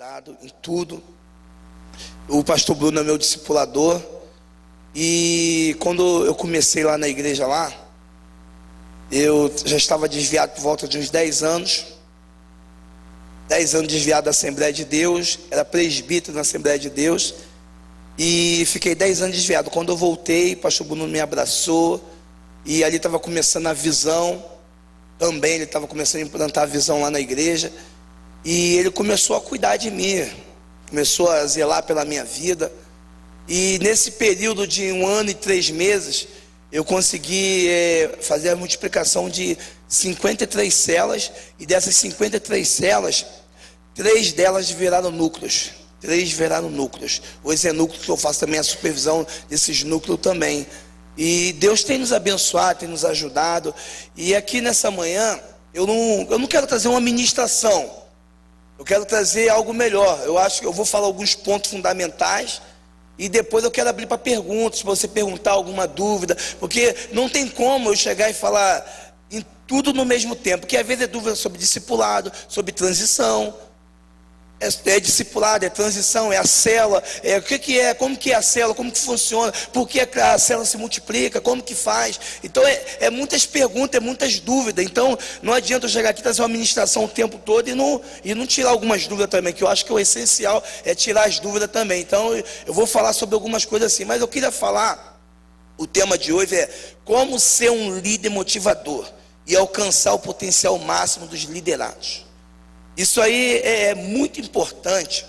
ajudado em tudo. O pastor Bruno é meu discipulador. E quando eu comecei lá na igreja lá, eu já estava desviado por volta de uns 10 anos. 10 anos desviado da Assembleia de Deus. Era presbítero na Assembleia de Deus. E fiquei 10 anos desviado. Quando eu voltei, o pastor Bruno me abraçou. E ali estava começando a visão. Também ele estava começando a implantar a visão lá na igreja. E ele começou a cuidar de mim. Começou a zelar pela minha vida. E nesse período de 1 ano e 3 meses, eu consegui fazer a multiplicação de 53 células. E dessas 53 células, 3 delas viraram núcleos. 3 viraram núcleos. Hoje é núcleo que eu faço também a supervisão desses núcleos também. E Deus tem nos abençoado, tem nos ajudado. E aqui nessa manhã, eu não quero trazer uma ministração. Eu quero trazer algo melhor. Eu acho que eu vou falar alguns pontos fundamentais. E depois eu quero abrir para perguntas, se você perguntar alguma dúvida. Porque não tem como eu chegar e falar em tudo no mesmo tempo. Porque às vezes é dúvida sobre discipulado, sobre transição. É discipulado, é transição, é a célula, o que é, como que é a célula, como que funciona, por que a célula se multiplica, como que faz. Então é muitas perguntas, é muitas dúvidas. Então não adianta eu chegar aqui e trazer uma ministração o tempo todo e não tirar algumas dúvidas também, que eu acho que o essencial é tirar as dúvidas também. Então eu vou falar sobre algumas coisas assim, mas eu queria falar, o tema de hoje é como ser um líder motivador e alcançar o potencial máximo dos liderados. Isso aí é muito importante,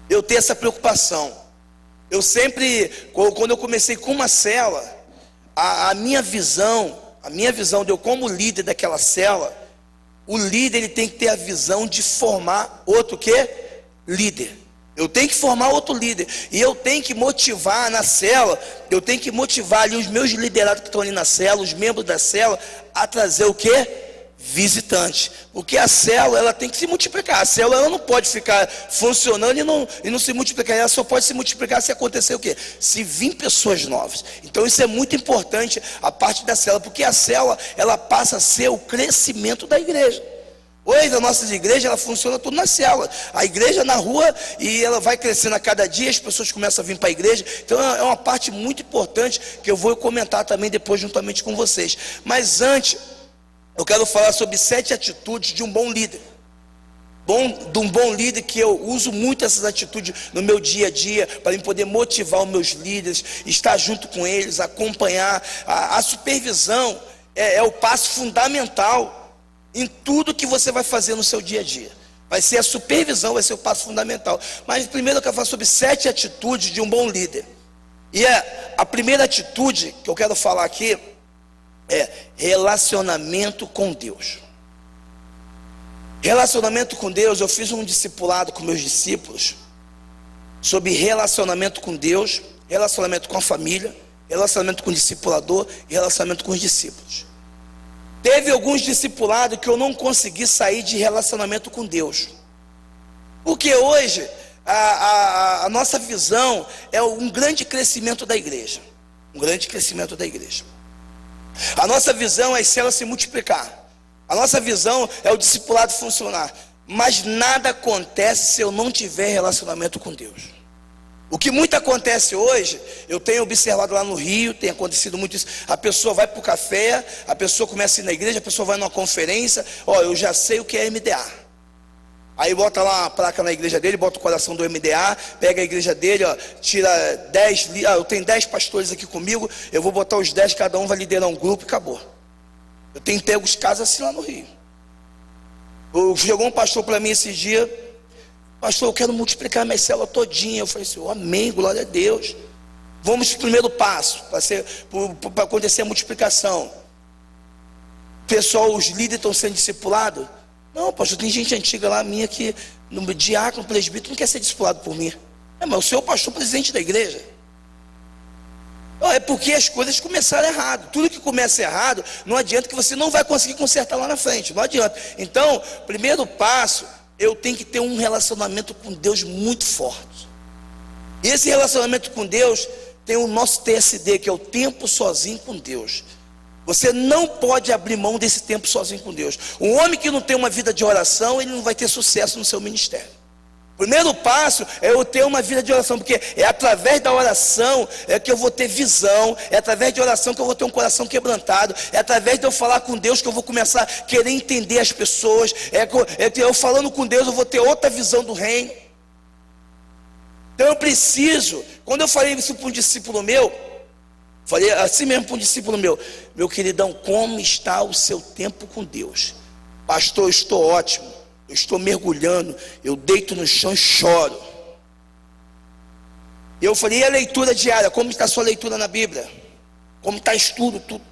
eu ter essa preocupação. Eu sempre, quando eu comecei com uma célula, a minha visão de eu como líder daquela célula, o líder ele tem que ter a visão de formar outro líder. Eu tenho que formar outro líder, e eu tenho que motivar na célula, eu tenho que motivar ali os meus liderados que estão ali na célula, os membros da célula, a trazer o visitante, porque a célula ela tem que se multiplicar. A célula ela não pode ficar funcionando e não se multiplicar. Ela só pode se multiplicar se acontecer o quê? Se vir pessoas novas. Então isso é muito importante, a parte da célula, porque a célula ela passa a ser o crescimento da igreja. Hoje a nossa igreja ela funciona tudo na célula. A igreja na rua e ela vai crescendo a cada dia, as pessoas começam a vir para a igreja. Então é uma parte muito importante que eu vou comentar também depois juntamente com vocês. Mas antes eu quero falar sobre 7 atitudes de um bom líder. De um bom líder, que eu uso muito essas atitudes no meu dia a dia, para eu poder motivar os meus líderes, estar junto com eles, acompanhar. A supervisão é o passo fundamental em tudo que você vai fazer no seu dia a dia. Vai ser a supervisão, vai ser o passo fundamental. Mas primeiro eu quero falar sobre 7 atitudes de um bom líder. E a primeira atitude que eu quero falar aqui é relacionamento com Deus. Relacionamento com Deus, eu fiz um discipulado com meus discípulos sobre relacionamento com Deus, relacionamento com a família, relacionamento com o discipulador e relacionamento com os discípulos. Teve alguns discipulados que eu não consegui sair de relacionamento com Deus, porque hoje a nossa visão é um grande crescimento da igreja. Um grande crescimento da igreja. A nossa visão é as células se multiplicar. A nossa visão é o discipulado funcionar. Mas nada acontece se eu não tiver relacionamento com Deus. O que muito acontece hoje, eu tenho observado lá no Rio, tem acontecido muito isso. A pessoa vai para o café, a pessoa começa a ir na igreja, a pessoa vai numa conferência. Eu já sei o que é MDA. Aí bota lá uma placa na igreja dele, bota o coração do MDA, pega a igreja dele, tira 10, eu tenho 10 pastores aqui comigo, eu vou botar os 10, cada um vai liderar um grupo e acabou. Eu tenho pego os casos assim lá no Rio. Chegou um pastor para mim esse dia, pastor, eu quero multiplicar minha célula todinha. Eu falei assim, amém, glória a Deus. Vamos para o primeiro passo, para acontecer a multiplicação. Pessoal, os líderes estão sendo discipulados? Não, pastor, tem gente antiga lá minha que, no diácono, presbítero, não quer ser discipulado por mim. Mas o senhor é o pastor presidente da igreja. É porque as coisas começaram errado. Tudo que começa errado, não adianta, que você não vai conseguir consertar lá na frente. Não adianta. Então, primeiro passo, eu tenho que ter um relacionamento com Deus muito forte. E esse relacionamento com Deus tem o nosso TSD, que é o tempo sozinho com Deus. Você não pode abrir mão desse tempo sozinho com Deus. Um homem que não tem uma vida de oração, ele não vai ter sucesso no seu ministério. O primeiro passo é eu ter uma vida de oração, porque é através da oração que eu vou ter visão, é através de oração que eu vou ter um coração quebrantado, é através de eu falar com Deus que eu vou começar a querer entender as pessoas, eu falando com Deus eu vou ter outra visão do reino. Então eu preciso, quando eu falei isso para um discípulo meu, falei assim mesmo para um discípulo meu queridão, como está o seu tempo com Deus? Pastor, eu estou ótimo. Eu estou mergulhando, eu deito no chão e choro. Eu falei, e a leitura diária? Como está a sua leitura na Bíblia? Como está estudo? Tudo?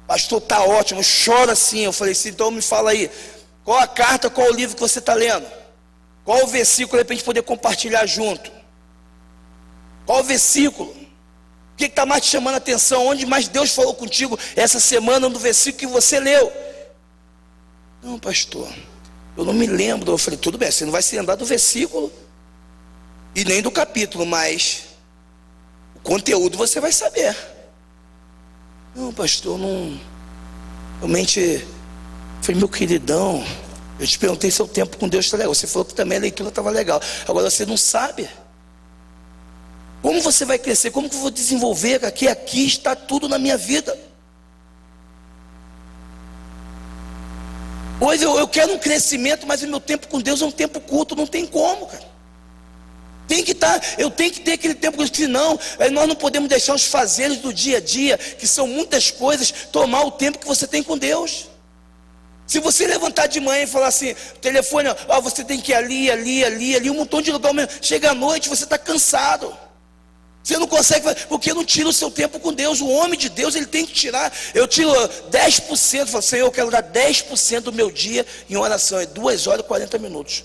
Pastor, está ótimo, eu choro assim. Eu falei assim, então me fala aí, qual a carta, qual o livro que você está lendo? Qual o versículo aí para a gente poder compartilhar junto? Qual o versículo? O que está mais te chamando a atenção? Onde mais Deus falou contigo essa semana no versículo que você leu? Não, pastor, eu não me lembro. Eu falei, tudo bem, você não vai se lembrar do versículo e nem do capítulo, mas o conteúdo você vai saber. Não, pastor, não. Realmente, falei, meu queridão, eu te perguntei se o tempo com Deus está legal. Você falou que também a leitura estava legal. Agora você não sabe. Como você vai crescer? Como que eu vou desenvolver? Aqui está tudo na minha vida. Pois eu quero um crescimento, mas o meu tempo com Deus é um tempo curto, não tem como, cara. Eu tenho que ter aquele tempo, senão nós não podemos deixar os fazeres do dia a dia, que são muitas coisas, tomar o tempo que você tem com Deus. Se você levantar de manhã e falar assim, telefone, você tem que ir ali, um montão de lugar, chega à noite, você está cansado. Você não consegue, porque não tira o seu tempo com Deus. O homem de Deus, ele tem que tirar. Eu tiro 10%, falo, Senhor, eu quero dar 10% do meu dia em oração. É 2 horas e 40 minutos.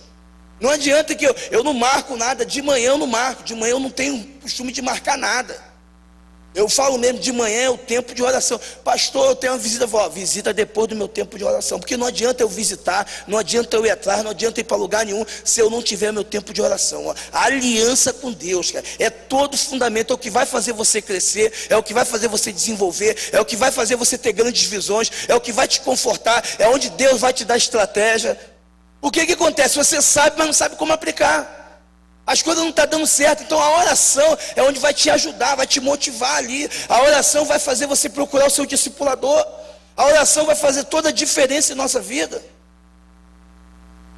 Não adianta que eu não marco nada. De manhã eu não marco. De manhã eu não tenho costume de marcar nada. Eu falo mesmo, de manhã é o tempo de oração. Pastor, eu tenho uma visita. Visita depois do meu tempo de oração. Porque não adianta eu visitar, não adianta eu ir atrás, não adianta eu ir para lugar nenhum se eu não tiver meu tempo de oração. A aliança com Deus, cara, é todo fundamento. É o que vai fazer você crescer, é o que vai fazer você desenvolver, é o que vai fazer você ter grandes visões, é o que vai te confortar, é onde Deus vai te dar estratégia. O que acontece? Você sabe, mas não sabe como aplicar. As coisas não estão dando certo. Então a oração é onde vai te ajudar, vai te motivar ali. A oração vai fazer você procurar o seu discipulador. A oração vai fazer toda a diferença em nossa vida.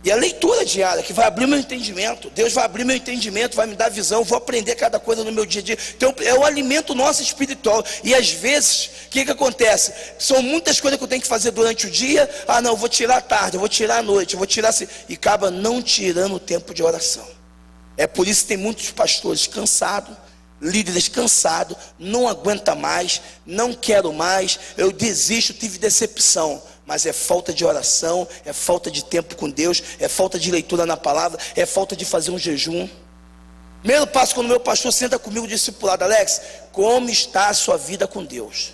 E a leitura diária, que vai abrir meu entendimento. Deus vai abrir meu entendimento, vai me dar visão. Vou aprender cada coisa no meu dia a dia. Então é o alimento nosso espiritual. E às vezes, o que acontece? São muitas coisas que eu tenho que fazer durante o dia. Não, eu vou tirar à tarde, eu vou tirar à noite, eu vou tirar assim. E acaba não tirando o tempo de oração. É por isso que tem muitos pastores cansados, líderes cansados, não aguenta mais, não quero mais, eu desisto, tive decepção. Mas é falta de oração, é falta de tempo com Deus, é falta de leitura na palavra, é falta de fazer um jejum. Primeiro passo, quando meu pastor senta comigo discipulado, Alex, como está a sua vida com Deus?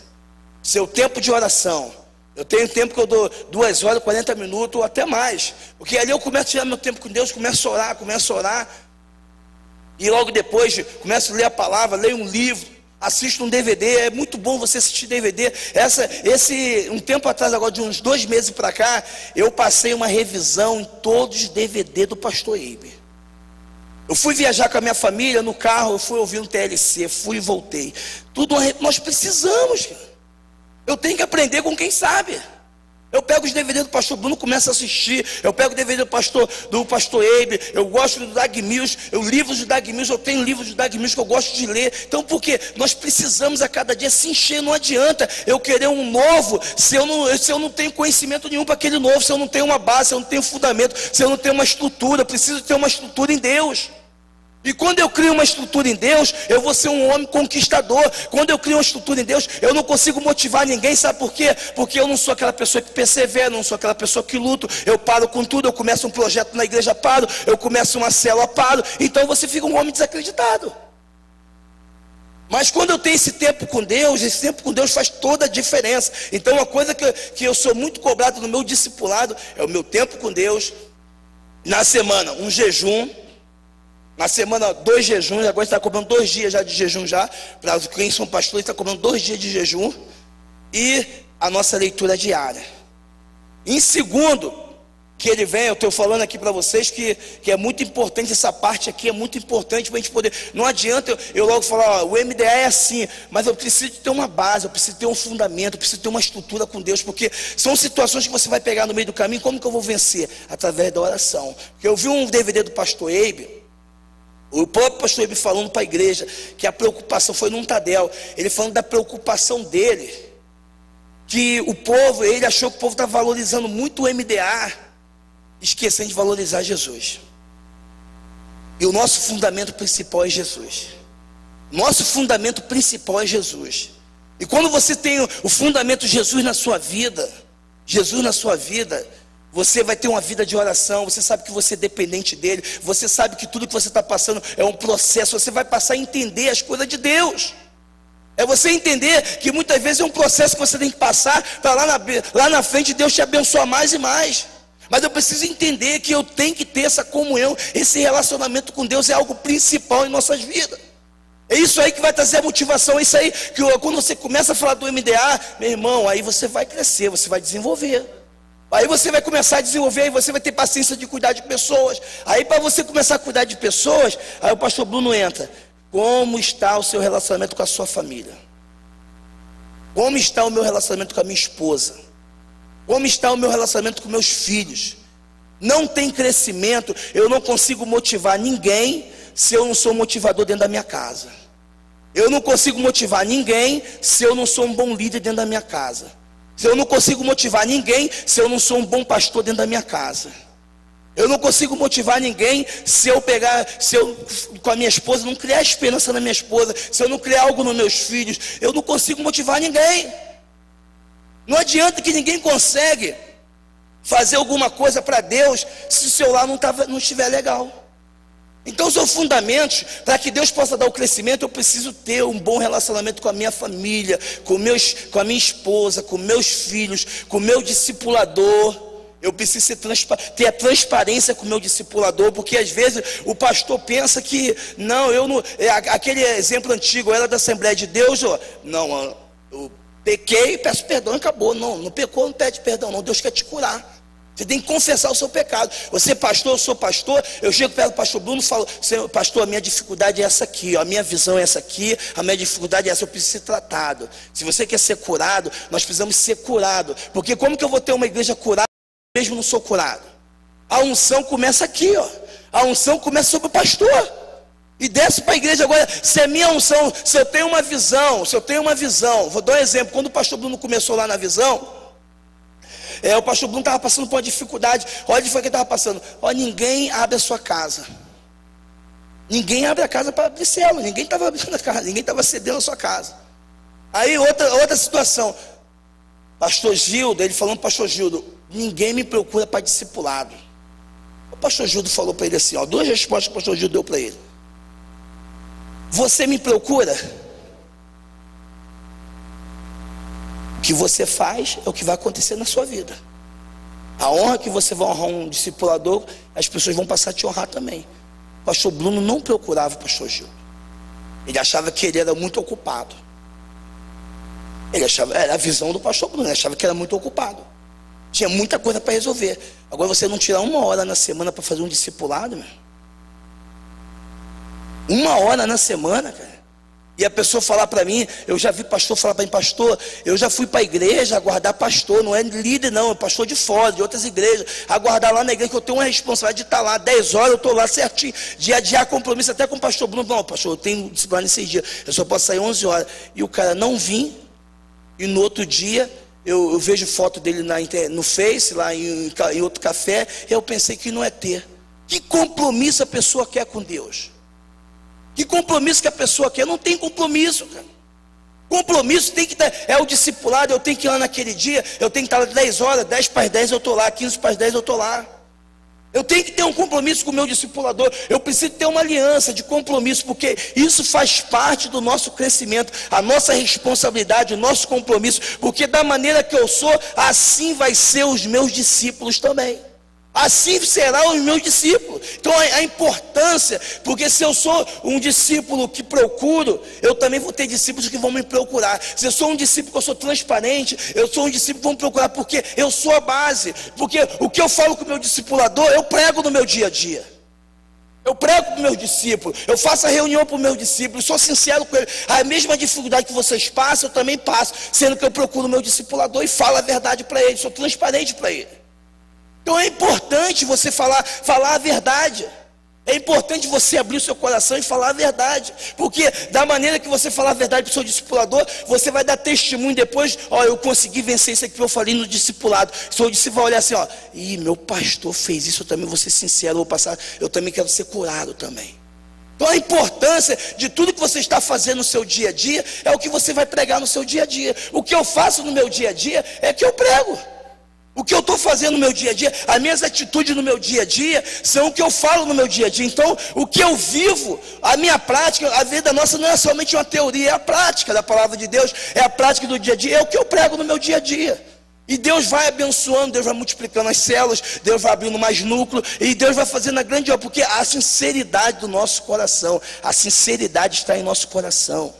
Seu tempo de oração. Eu tenho tempo que eu dou 2 horas, 40 minutos ou até mais. Porque ali eu começo a tirar meu tempo com Deus, começo a orar. E logo depois começo a ler a palavra, leio um livro, assisto um DVD. É muito bom você assistir DVD. Um tempo atrás, agora de uns 2 meses para cá, eu passei uma revisão em todos os DVD do pastor Eiber. Eu fui viajar com a minha família no carro, eu fui ouvir um TLC, fui e voltei. Tudo nós precisamos. Eu tenho que aprender com quem sabe. Eu pego os DVD do pastor Bruno, começo a assistir. Eu pego o DVD do pastor Eiber. Eu gosto do Dag Mills. Livros do Dag Mills, eu tenho livros do Dag Mills que eu gosto de ler. Então por quê? Nós precisamos a cada dia se encher. Não adianta eu querer um novo se eu não tenho conhecimento nenhum para aquele novo, se eu não tenho uma base, se eu não tenho fundamento, se eu não tenho uma estrutura. Eu preciso ter uma estrutura em Deus. E quando eu crio uma estrutura em Deus, eu vou ser um homem conquistador. Quando eu crio uma estrutura em Deus, eu não consigo motivar ninguém. Sabe por quê? Porque eu não sou aquela pessoa que persevera, não sou aquela pessoa que luta. Eu paro com tudo, eu começo um projeto na igreja, paro. Eu começo uma célula, paro. Então você fica um homem desacreditado. Mas quando eu tenho esse tempo com Deus faz toda a diferença. Então uma coisa que eu sou muito cobrado no meu discipulado é o meu tempo com Deus. Na semana, um jejum. Na semana, 2 jejuns. Agora está cobrando 2 dias já de jejum já. Para quem são pastores, está cobrando 2 dias de jejum. E a nossa leitura diária. Em segundo, que ele venha. Eu estou falando aqui para vocês que é muito importante essa parte aqui, é muito importante para a gente poder. Não adianta eu logo falar, ó, o MDA é assim, mas eu preciso ter uma base, eu preciso ter um fundamento, eu preciso ter uma estrutura com Deus, porque são situações que você vai pegar no meio do caminho. Como que eu vou vencer? Através da oração. Porque eu vi um DVD do pastor Eibe, o próprio pastor Eibe falando para a igreja que a preocupação foi num Tadel, ele falando da preocupação dele, que o povo, ele achou que o povo estava valorizando muito o MDA, esquecendo de valorizar Jesus. E o nosso fundamento principal é Jesus. Nosso fundamento principal é Jesus. E quando você tem o fundamento Jesus na sua vida, você vai ter uma vida de oração. Você sabe que você é dependente dele. Você sabe que tudo que você está passando é um processo. Você vai passar a entender as coisas de Deus. É você entender que muitas vezes é um processo que você tem que passar para lá na frente Deus te abençoar mais e mais. Mas eu preciso entender que eu tenho que ter essa comunhão, esse relacionamento com Deus é algo principal em nossas vidas. É isso aí que vai trazer a motivação, é isso aí que quando você começa a falar do MDA, meu irmão, aí você vai crescer, você vai desenvolver. Aí você vai começar a desenvolver, aí você vai ter paciência de cuidar de pessoas. Aí para você começar a cuidar de pessoas, aí o pastor Bruno entra. Como está o seu relacionamento com a sua família? Como está o meu relacionamento com a minha esposa? Como está o meu relacionamento com meus filhos? Não tem crescimento, eu não consigo motivar ninguém se eu não sou motivador dentro da minha casa. Eu não consigo motivar ninguém se eu não sou um bom líder dentro da minha casa. Eu não consigo motivar ninguém se eu não sou um bom pastor dentro da minha casa. Eu não consigo motivar ninguém se eu com a minha esposa, não criar esperança na minha esposa, se eu não criar algo nos meus filhos, eu não consigo motivar ninguém. Não adianta que ninguém consegue fazer alguma coisa para Deus se o seu lar não estiver legal. Então os seus fundamentos, para que Deus possa dar o crescimento, eu preciso ter um bom relacionamento com a minha família, com a minha esposa, com meus filhos, com o meu discipulador. Eu preciso ter a transparência com o meu discipulador, porque às vezes o pastor pensa que, não, eu não, aquele exemplo antigo, eu era da Assembleia de Deus, não, eu pequei, peço perdão e acabou. Não pecou, não pede perdão, não. Deus quer te curar. Você tem que confessar o seu pecado. Você é pastor, eu sou pastor. Eu chego perto do pastor Bruno e falo, pastor, a minha dificuldade é essa aqui, ó, a minha visão é essa aqui, a minha dificuldade é essa, eu preciso ser tratado. Se você quer ser curado, nós precisamos ser curados. Porque como que eu vou ter uma igreja curada se eu mesmo não sou curado? A unção começa aqui, ó. A unção começa sobre o pastor. E desce para a igreja agora. Se é minha unção, se eu tenho uma visão, vou dar um exemplo. Quando o pastor Bruno começou lá na visão, o pastor Bruno estava passando por uma dificuldade. Olha onde foi que ele estava passando. Ninguém abre a sua casa. Ninguém abre a casa para abrir célula. Ninguém estava abrindo a casa, ninguém estava cedendo a sua casa. Aí outra situação. Pastor Gildo, ele falando, pastor Gildo, ninguém me procura para discipulado. O pastor Gildo falou para ele assim, duas respostas que o pastor Gildo deu para ele. Você me procura? O que você faz é o que vai acontecer na sua vida. A honra que você vai honrar um discipulador, as pessoas vão passar a te honrar também. O pastor Bruno não procurava o pastor Gildo. Ele achava que ele era muito ocupado. Era a visão do pastor Bruno, ele achava que era muito ocupado. Tinha muita coisa para resolver. Agora você não tirar 1 hora na semana para fazer um discipulado, meu. 1 hora na semana, cara. E a pessoa falar para mim, eu já vi pastor falar para mim, pastor, eu já fui para a igreja aguardar pastor, não é líder não, é pastor de fora, de outras igrejas, aguardar lá na igreja, que eu tenho uma responsabilidade de estar lá, 10 horas eu estou lá certinho, de adiar compromisso até com o pastor Bruno, não, pastor, eu tenho disciplina nesses dias, eu só posso sair 11 horas, e o cara não vim, e no outro dia, eu vejo foto dele no Face, lá em outro café, e eu pensei que não é ter. Que compromisso a pessoa quer com Deus? Que compromisso que a pessoa quer? Não tem compromisso, cara. Compromisso tem que estar, é o discipulado, eu tenho que ir lá naquele dia, eu tenho que estar lá 10 horas, 10 para as 10 eu estou lá, 15 para as 10 eu estou lá. Eu tenho que ter um compromisso com o meu discipulador, eu preciso ter uma aliança de compromisso, porque isso faz parte do nosso crescimento, a nossa responsabilidade, o nosso compromisso, porque da maneira que eu sou, assim vai ser os meus discípulos também. assim serão os meus discípulos. Então a importância, porque se eu sou um discípulo que procuro, eu também vou ter discípulos que vão me procurar. Se eu sou um discípulo que eu sou transparente, eu sou um discípulo que vão me procurar, porque eu sou a base. Porque o que eu falo com o meu discipulador, eu prego no meu dia a dia. Eu prego para os meus discípulos, eu faço a reunião para os meus discípulos, sou sincero com eles. A mesma dificuldade que vocês passam, eu também passo, sendo que eu procuro o meu discipulador e falo a verdade para ele, sou transparente para ele. Então é importante você falar a verdade. É importante você abrir o seu coração e falar a verdade. Porque da maneira que você falar a verdade para o seu discipulador, você vai dar testemunho depois. Ó, eu consegui vencer isso aqui que eu falei no discipulado. O seu discípulo vai olhar assim, ó. Ih, meu pastor fez isso, eu também vou ser sincero, eu também quero ser curado também. Então a importância de tudo que você está fazendo no seu dia a dia, é o que você vai pregar no seu dia a dia. O que eu faço no meu dia a dia, é que eu prego. O que eu estou fazendo no meu dia a dia, as minhas atitudes no meu dia a dia, são o que eu falo no meu dia a dia. Então, o que eu vivo, a minha prática, a vida nossa não é somente uma teoria, é a prática da palavra de Deus, é a prática do dia a dia, é o que eu prego no meu dia a dia. E Deus vai abençoando, Deus vai multiplicando as células, Deus vai abrindo mais núcleo, e Deus vai fazendo a grande obra, porque a sinceridade do nosso coração, a sinceridade está em nosso coração.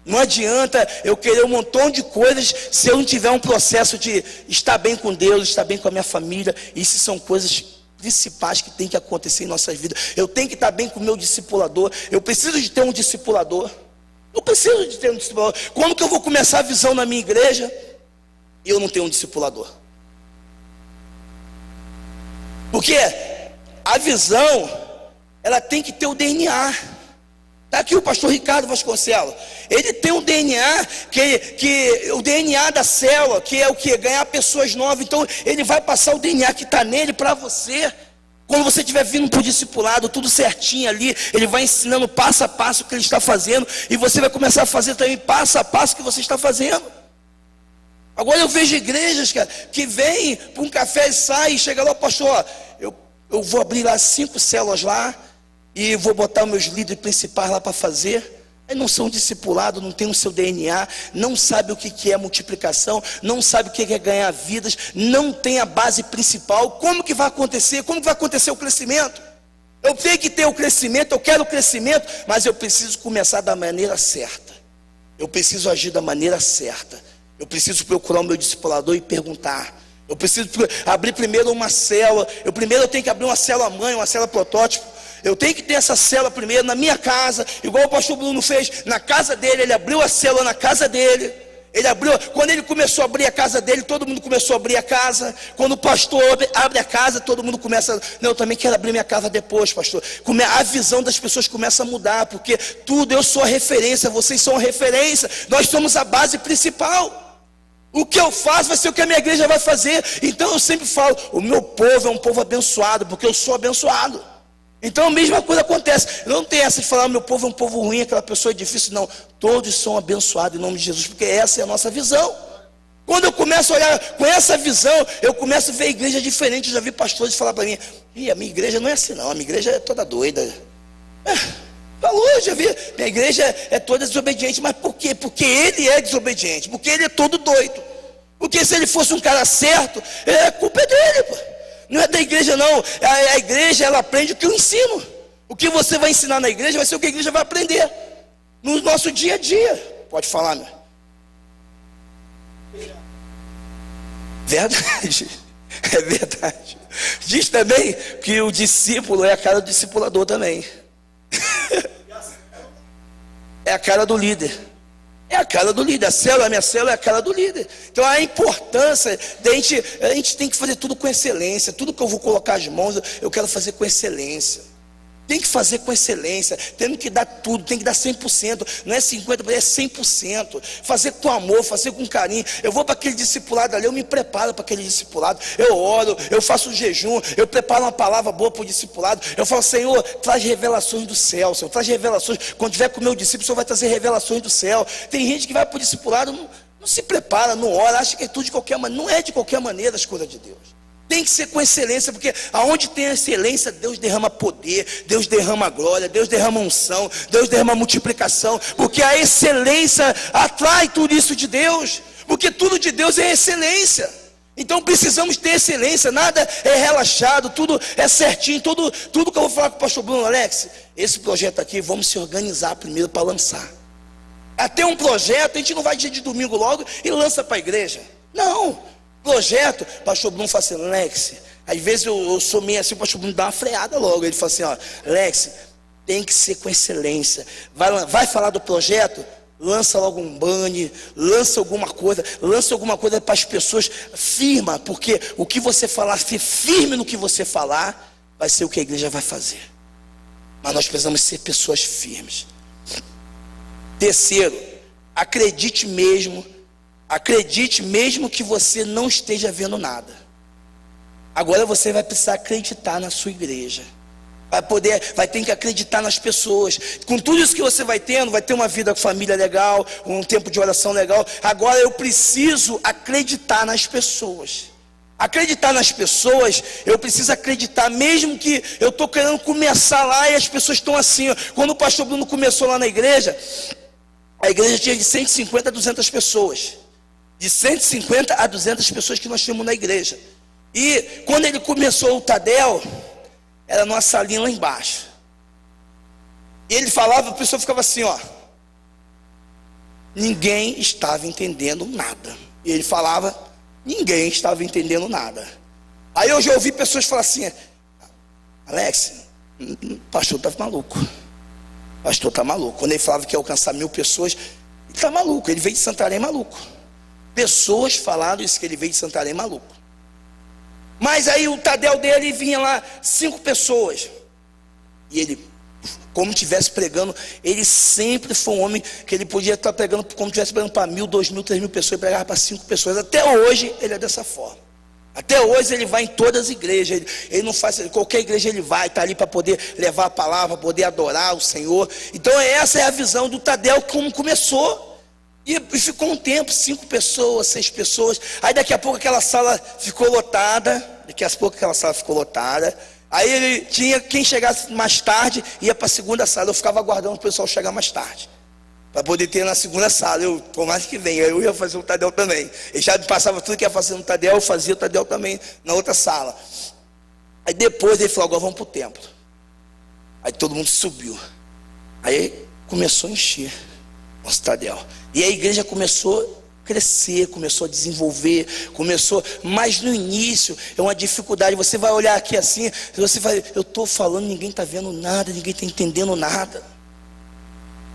Não adianta eu querer um montão de coisas se eu não tiver um processo de estar bem com Deus, estar bem com a minha família. Isso são coisas principais que tem que acontecer em nossas vidas. Eu tenho que estar bem com o meu discipulador. Eu preciso de ter um discipulador. Eu preciso de ter um discipulador. Quando que eu vou começar a visão na minha igreja? Eu não tenho um discipulador. Porque a visão, ela tem que ter o DNA. Está aqui o pastor Ricardo Vasconcelos. Ele tem um DNA, que o DNA da célula, que é o que? Ganhar pessoas novas. Então ele vai passar o DNA que está nele para você. Quando você estiver vindo para o discipulado, tudo certinho ali, ele vai ensinando passo a passo o que ele está fazendo. E você vai começar a fazer também passo a passo o que você está fazendo. Agora eu vejo igrejas, cara, que vêm para um café e saem, e chega lá, pastor, ó, eu vou abrir lá 5 células lá, e vou botar os meus líderes principais lá para fazer. Aí não são discipulados, não tem o seu DNA, não sabe o que é multiplicação, não sabe o que é ganhar vidas, não tem a base principal. Como que vai acontecer? Como que vai acontecer o crescimento? Eu tenho que ter o crescimento, eu quero o crescimento, mas eu preciso começar da maneira certa. Eu preciso agir da maneira certa. Eu preciso procurar o meu discipulador e perguntar. Eu preciso abrir primeiro uma célula. Eu tenho que abrir uma célula mãe, uma célula protótipo. Eu tenho que ter essa célula primeiro na minha casa, igual o pastor Bruno fez na casa dele. Ele abriu a célula na casa dele. Quando ele começou a abrir a casa dele, todo mundo começou a abrir a casa. Quando o pastor abre a casa, todo mundo começa, não, eu também quero abrir minha casa depois, pastor. A visão das pessoas começa a mudar, porque tudo, eu sou a referência, vocês são a referência, nós somos a base principal. O que eu faço vai ser o que a minha igreja vai fazer. Então eu sempre falo, o meu povo é um povo abençoado, porque eu sou abençoado. Então a mesma coisa acontece. Não tem essa de falar, meu povo é um povo ruim, aquela pessoa é difícil. Não, todos são abençoados em nome de Jesus, porque essa é a nossa visão. Quando eu começo a olhar com essa visão, eu começo a ver a igreja diferente. Eu já vi pastores falar para mim, a minha igreja não é assim não, a minha igreja é toda doida. Falou, já vi, minha igreja é toda desobediente. Mas por quê? Porque ele é desobediente, porque ele é todo doido. Porque se ele fosse um cara certo, a culpa é dele, pô. Não é da igreja não, a igreja ela aprende o que eu ensino. O que você vai ensinar na igreja vai ser o que a igreja vai aprender no nosso dia a dia. Pode falar, meu. Verdade, é verdade. Diz também que o discípulo é a cara do discipulador também. É a cara do líder. É a cara do líder. A minha célula é a cara do líder. Então a importância da a gente tem que fazer tudo com excelência. Tudo que eu vou colocar as mãos, eu quero fazer com excelência. Tem que fazer com excelência. Temos que dar tudo, tem que dar 100%. Não é 50%, é 100%. Fazer com amor, fazer com carinho. Eu vou para aquele discipulado ali, eu me preparo para aquele discipulado. Eu oro, eu faço um jejum, eu preparo uma palavra boa para o discipulado. Eu falo, Senhor, traz revelações do céu, Senhor, traz revelações. Quando tiver com o meu discípulo, o Senhor vai trazer revelações do céu. Tem gente que vai para o discipulado, não se prepara, não ora, acha que é tudo de qualquer maneira. Não é de qualquer maneira as coisas de Deus. Tem que ser com excelência, porque aonde tem excelência, Deus derrama poder, Deus derrama glória, Deus derrama unção, Deus derrama multiplicação, porque a excelência atrai tudo isso de Deus, porque tudo de Deus é excelência. Então precisamos ter excelência, nada é relaxado, tudo é certinho, tudo que eu vou falar com o pastor Bruno, Alex, esse projeto aqui, vamos se organizar primeiro para lançar. Até um projeto, a gente não vai dia de domingo logo e lança para a igreja. Não, projeto, o pastor Bruno fala assim, Alex, às vezes eu sou meio assim, o pastor Bruno dá uma freada logo, ele fala assim, ó, Alex, tem que ser com excelência, vai falar do projeto? Lança logo um banner, lança alguma coisa para as pessoas, firma, porque o que você falar, firme no que você falar, vai ser o que a igreja vai fazer. Mas nós precisamos ser pessoas firmes. Terceiro, acredite mesmo que você não esteja vendo nada. Agora você vai precisar acreditar na sua igreja. Vai ter que acreditar nas pessoas. Com tudo isso que você vai tendo, vai ter uma vida com família legal, um tempo de oração legal. Agora eu preciso acreditar nas pessoas. Acreditar nas pessoas, eu preciso acreditar, mesmo que eu estou querendo começar lá e as pessoas estão assim. Quando o pastor Bruno começou lá na igreja, a igreja tinha de 150 a 200 pessoas. De 150 a 200 pessoas que nós tínhamos na igreja. E quando ele começou o Tadel, era numa salinha lá embaixo. E ele falava, a pessoa ficava assim, ó. Ninguém estava entendendo nada. E ele falava, ninguém estava entendendo nada. Aí eu já ouvi pessoas falar assim, Alex, o pastor está maluco. O pastor está maluco. Quando ele falava que ia alcançar 1000 pessoas, ele está maluco, ele veio de Santarém maluco. Pessoas falaram isso, que ele veio de Santarém maluco. Mas aí o Tadel dele vinha lá 5 pessoas. E ele, como estivesse pregando, ele sempre foi um homem que ele podia estar pregando, como estivesse pregando para 1000, 2000, 3000 pessoas, e pregava para 5 pessoas. Até hoje ele é dessa forma. Até hoje ele vai em todas as igrejas. Ele não faz, qualquer igreja ele vai, está ali para poder levar a palavra, poder adorar o Senhor. Então essa é a visão do Tadel, como começou. E ficou um tempo, 5 pessoas, 6 pessoas. Aí daqui a pouco aquela sala ficou lotada. Aí ele tinha, quem chegasse mais tarde, ia para a segunda sala. Eu ficava aguardando o pessoal chegar mais tarde, para poder ter na segunda sala. Por mais que venha, eu ia fazer o Tadel também. Ele já me passava tudo que ia fazer no Tadel, eu fazia o Tadel também na outra sala. Aí depois ele falou, agora vamos para o templo. Aí todo mundo subiu. Aí começou a encher o Tadel. E a igreja começou a crescer, começou a desenvolver, mas no início é uma dificuldade. Você vai olhar aqui assim, você vai, eu estou falando, ninguém está vendo nada, ninguém está entendendo nada.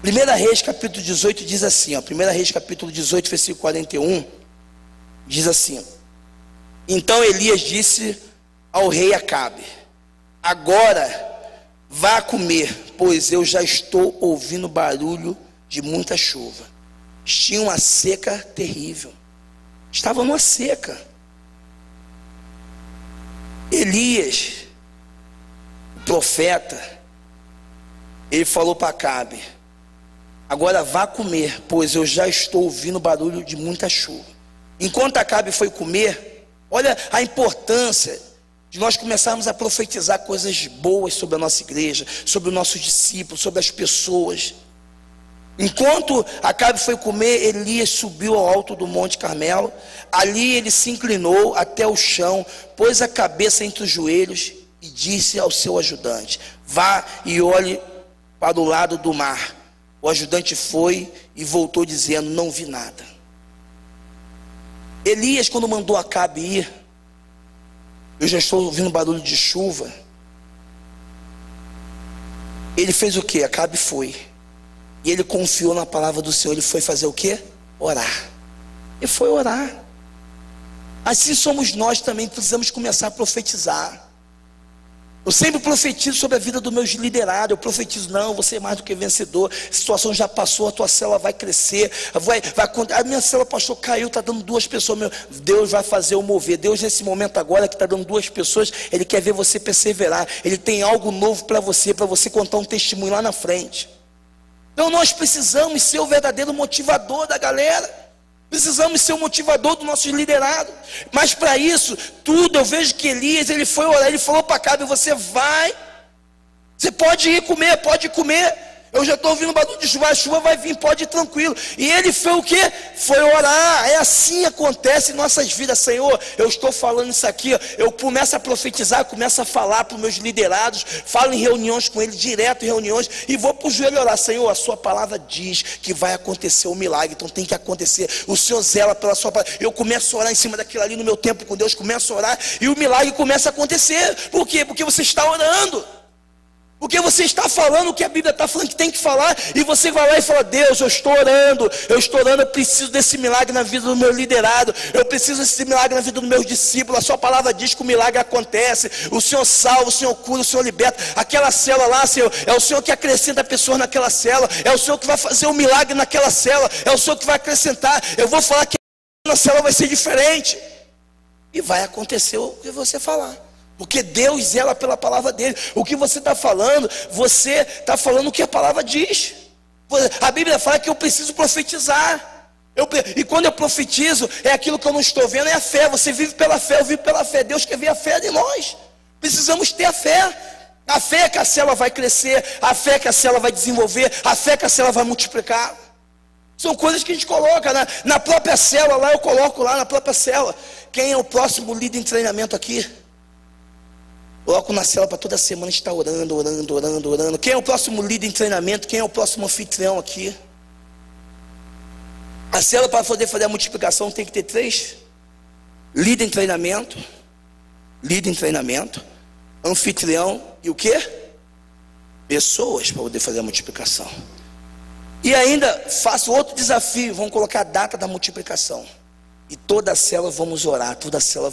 1 Reis capítulo 18 diz assim, ó, 1 Reis capítulo 18, versículo 41, diz assim, então Elias disse ao rei Acabe, agora vá comer, pois eu já estou ouvindo barulho de muita chuva. Tinha uma seca terrível. Estava numa seca. Elias, o profeta, ele falou para Acabe, agora vá comer, pois eu já estou ouvindo barulho de muita chuva. Enquanto Acabe foi comer, olha a importância de nós começarmos a profetizar coisas boas sobre a nossa igreja, sobre os nossos discípulos, sobre as pessoas. Enquanto Acabe foi comer, Elias subiu ao alto do Monte Carmelo. Ali ele se inclinou até o chão, pôs a cabeça entre os joelhos e disse ao seu ajudante, vá e olhe para o lado do mar. O ajudante foi e voltou dizendo, não vi nada. Elias, quando mandou Acabe ir, eu já estou ouvindo barulho de chuva. Ele fez o que? Acabe foi. E ele confiou na palavra do Senhor. Ele foi fazer o quê? Orar. Ele foi orar. Assim somos nós também, precisamos começar a profetizar. Eu sempre profetizo sobre a vida dos meus liderados. Eu profetizo, não, você é mais do que vencedor. A situação já passou, a tua célula vai crescer. A minha célula, pastor, caiu, está dando 2 pessoas. Deus vai fazer o mover. Deus, nesse momento agora, que está dando 2 pessoas, Ele quer ver você perseverar. Ele tem algo novo para você contar um testemunho lá na frente. Então nós precisamos ser o verdadeiro motivador da galera. Precisamos ser o motivador dos nossos liderados. Mas para isso, tudo, eu vejo que Elias, ele foi orar, ele falou para Acabe, você vai, você pode ir comer, pode comer, Eu já estou ouvindo barulho de chuva, a chuva vai vir, pode ir tranquilo. E ele foi o quê? Foi orar. É assim que acontece em nossas vidas. Senhor, eu estou falando isso aqui, eu começo a profetizar, começo a falar para os meus liderados, falo em reuniões com ele, direto em reuniões, e vou para o joelho orar. Senhor, a sua palavra diz que vai acontecer o milagre, então tem que acontecer. O Senhor zela pela sua palavra. Eu começo a orar em cima daquilo ali no meu tempo com Deus, começo a orar e o milagre começa a acontecer. Por quê? Porque você está orando. Porque você está falando o que a Bíblia está falando que tem que falar, e você vai lá e fala: Deus, eu estou orando, eu preciso desse milagre na vida do meu liderado, eu preciso desse milagre na vida dos meus discípulos. A sua palavra diz que o milagre acontece, o Senhor salva, o Senhor cura, o Senhor liberta. Aquela célula lá, Senhor, é o Senhor que acrescenta pessoas naquela célula, é o Senhor que vai fazer um milagre naquela célula, é o Senhor que vai acrescentar. Eu vou falar que a célula vai ser diferente, e vai acontecer o que você falar. Porque Deus zela pela palavra dele. O que você está falando, você está falando o que a palavra diz. A Bíblia fala que eu preciso profetizar. E quando eu profetizo, é aquilo que eu não estou vendo, é a fé. Você vive pela fé, eu vivo pela fé. Deus quer ver a fé de nós. Precisamos ter a fé. A fé é que a célula vai crescer, a fé é que a célula vai desenvolver, a fé é que a célula vai multiplicar. São coisas que a gente coloca na própria célula. Lá eu coloco lá na própria célula. Quem é o próximo líder em treinamento aqui? Coloco na célula para toda semana estar orando. Quem é o próximo líder em treinamento? Quem é o próximo anfitrião aqui? A célula, para poder fazer a multiplicação, tem que ter 3: líder em treinamento, anfitrião e o quê? Pessoas para poder fazer a multiplicação. E ainda faço outro desafio: vamos colocar a data da multiplicação. E toda a célula vamos orar, toda a célula.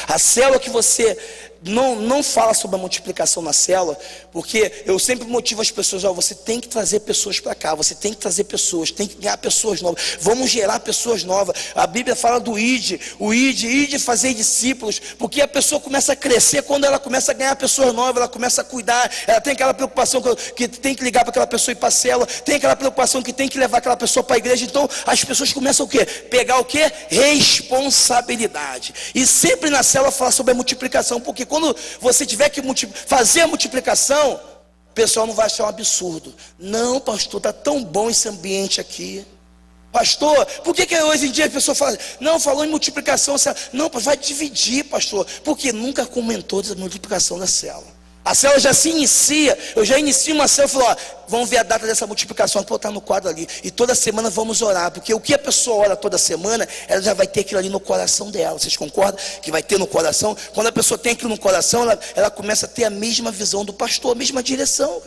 A célula que você não fala sobre a multiplicação na célula, porque eu sempre motivo as pessoas: ó, você tem que trazer pessoas para cá, você tem que trazer pessoas, tem que ganhar pessoas novas, vamos gerar pessoas novas. A Bíblia fala do id fazer discípulos, porque a pessoa começa a crescer quando ela começa a ganhar pessoas novas, ela começa a cuidar, ela tem aquela preocupação que tem que ligar para aquela pessoa e ir para a célula, tem aquela preocupação que tem que levar aquela pessoa para a igreja. Então as pessoas começam o quê? Pegar o quê? Responsabilidade. E sempre na célula fala sobre a multiplicação, porque quando você tiver que fazer a multiplicação, o pessoal não vai achar um absurdo. Não, pastor, está tão bom esse ambiente aqui. Pastor, por que hoje em dia a pessoa fala: não, falou em multiplicação, não, vai dividir, pastor, porque nunca comentou da multiplicação da célula. A célula já se inicia, eu já inicio uma célula e falo: ó, vamos ver a data dessa multiplicação, vou botar no quadro ali, e toda semana vamos orar, porque o que a pessoa ora toda semana, ela já vai ter aquilo ali no coração dela. Vocês concordam que vai ter no coração? Quando a pessoa tem aquilo no coração, ela começa a ter a mesma visão do pastor, a mesma direção.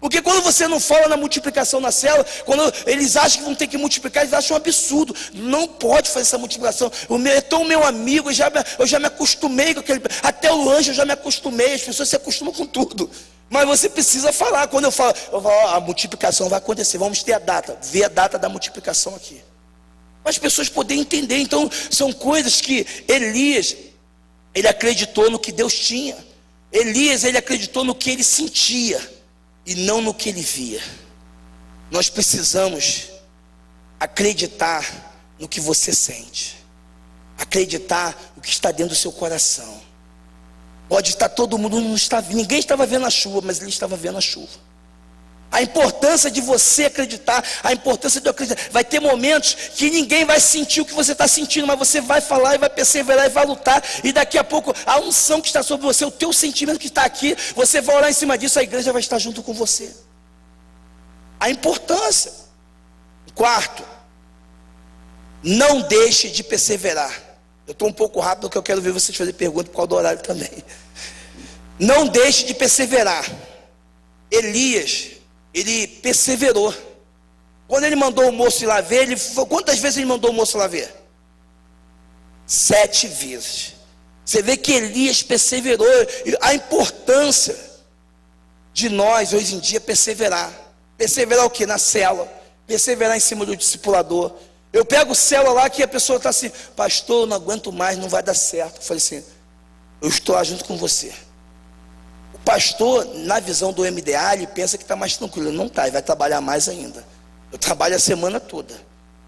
Porque quando você não fala na multiplicação na célula, quando eles acham que vão ter que multiplicar, eles acham um absurdo. Não pode fazer essa multiplicação. É tão meu amigo, eu já me acostumei com aquele. Até o lanche eu já me acostumei. As pessoas se acostumam com tudo. Mas você precisa falar. Quando eu falo, ó, a multiplicação vai acontecer, vamos ter a data. Ver a data da multiplicação aqui. Para as pessoas poderem entender. Então, são coisas que Elias, ele acreditou no que Deus tinha. Elias, ele acreditou no que ele sentia e não no que ele via. Nós precisamos acreditar no que você sente, acreditar no que está dentro do seu coração. Pode estar todo mundo, ninguém estava vendo a chuva, mas ele estava vendo a chuva. A importância de você acreditar, a importância de eu acreditar. Vai ter momentos que ninguém vai sentir o que você está sentindo, mas você vai falar e vai perseverar e vai lutar, e daqui a pouco a unção que está sobre você, o teu sentimento que está aqui, você vai orar em cima disso, a igreja vai estar junto com você. A importância. Quarto, não deixe de perseverar. Eu estou um pouco rápido porque eu quero ver vocês fazer pergunta por causa do horário também. Não deixe de perseverar. Elias, ele perseverou. Quando ele mandou o moço ir lá ver, quantas vezes ele mandou o moço lá ver? 7 vezes. Você vê que Elias perseverou. A importância de nós hoje em dia perseverar. Perseverar o que? Na célula. Perseverar em cima do discipulador. Eu pego célula lá que a pessoa está assim: pastor, eu não aguento mais, não vai dar certo. Eu falei assim: eu estou lá junto com você. O pastor, na visão do MDA, ele pensa que está mais tranquilo. Não está, ele vai trabalhar mais ainda. Eu trabalho a semana toda.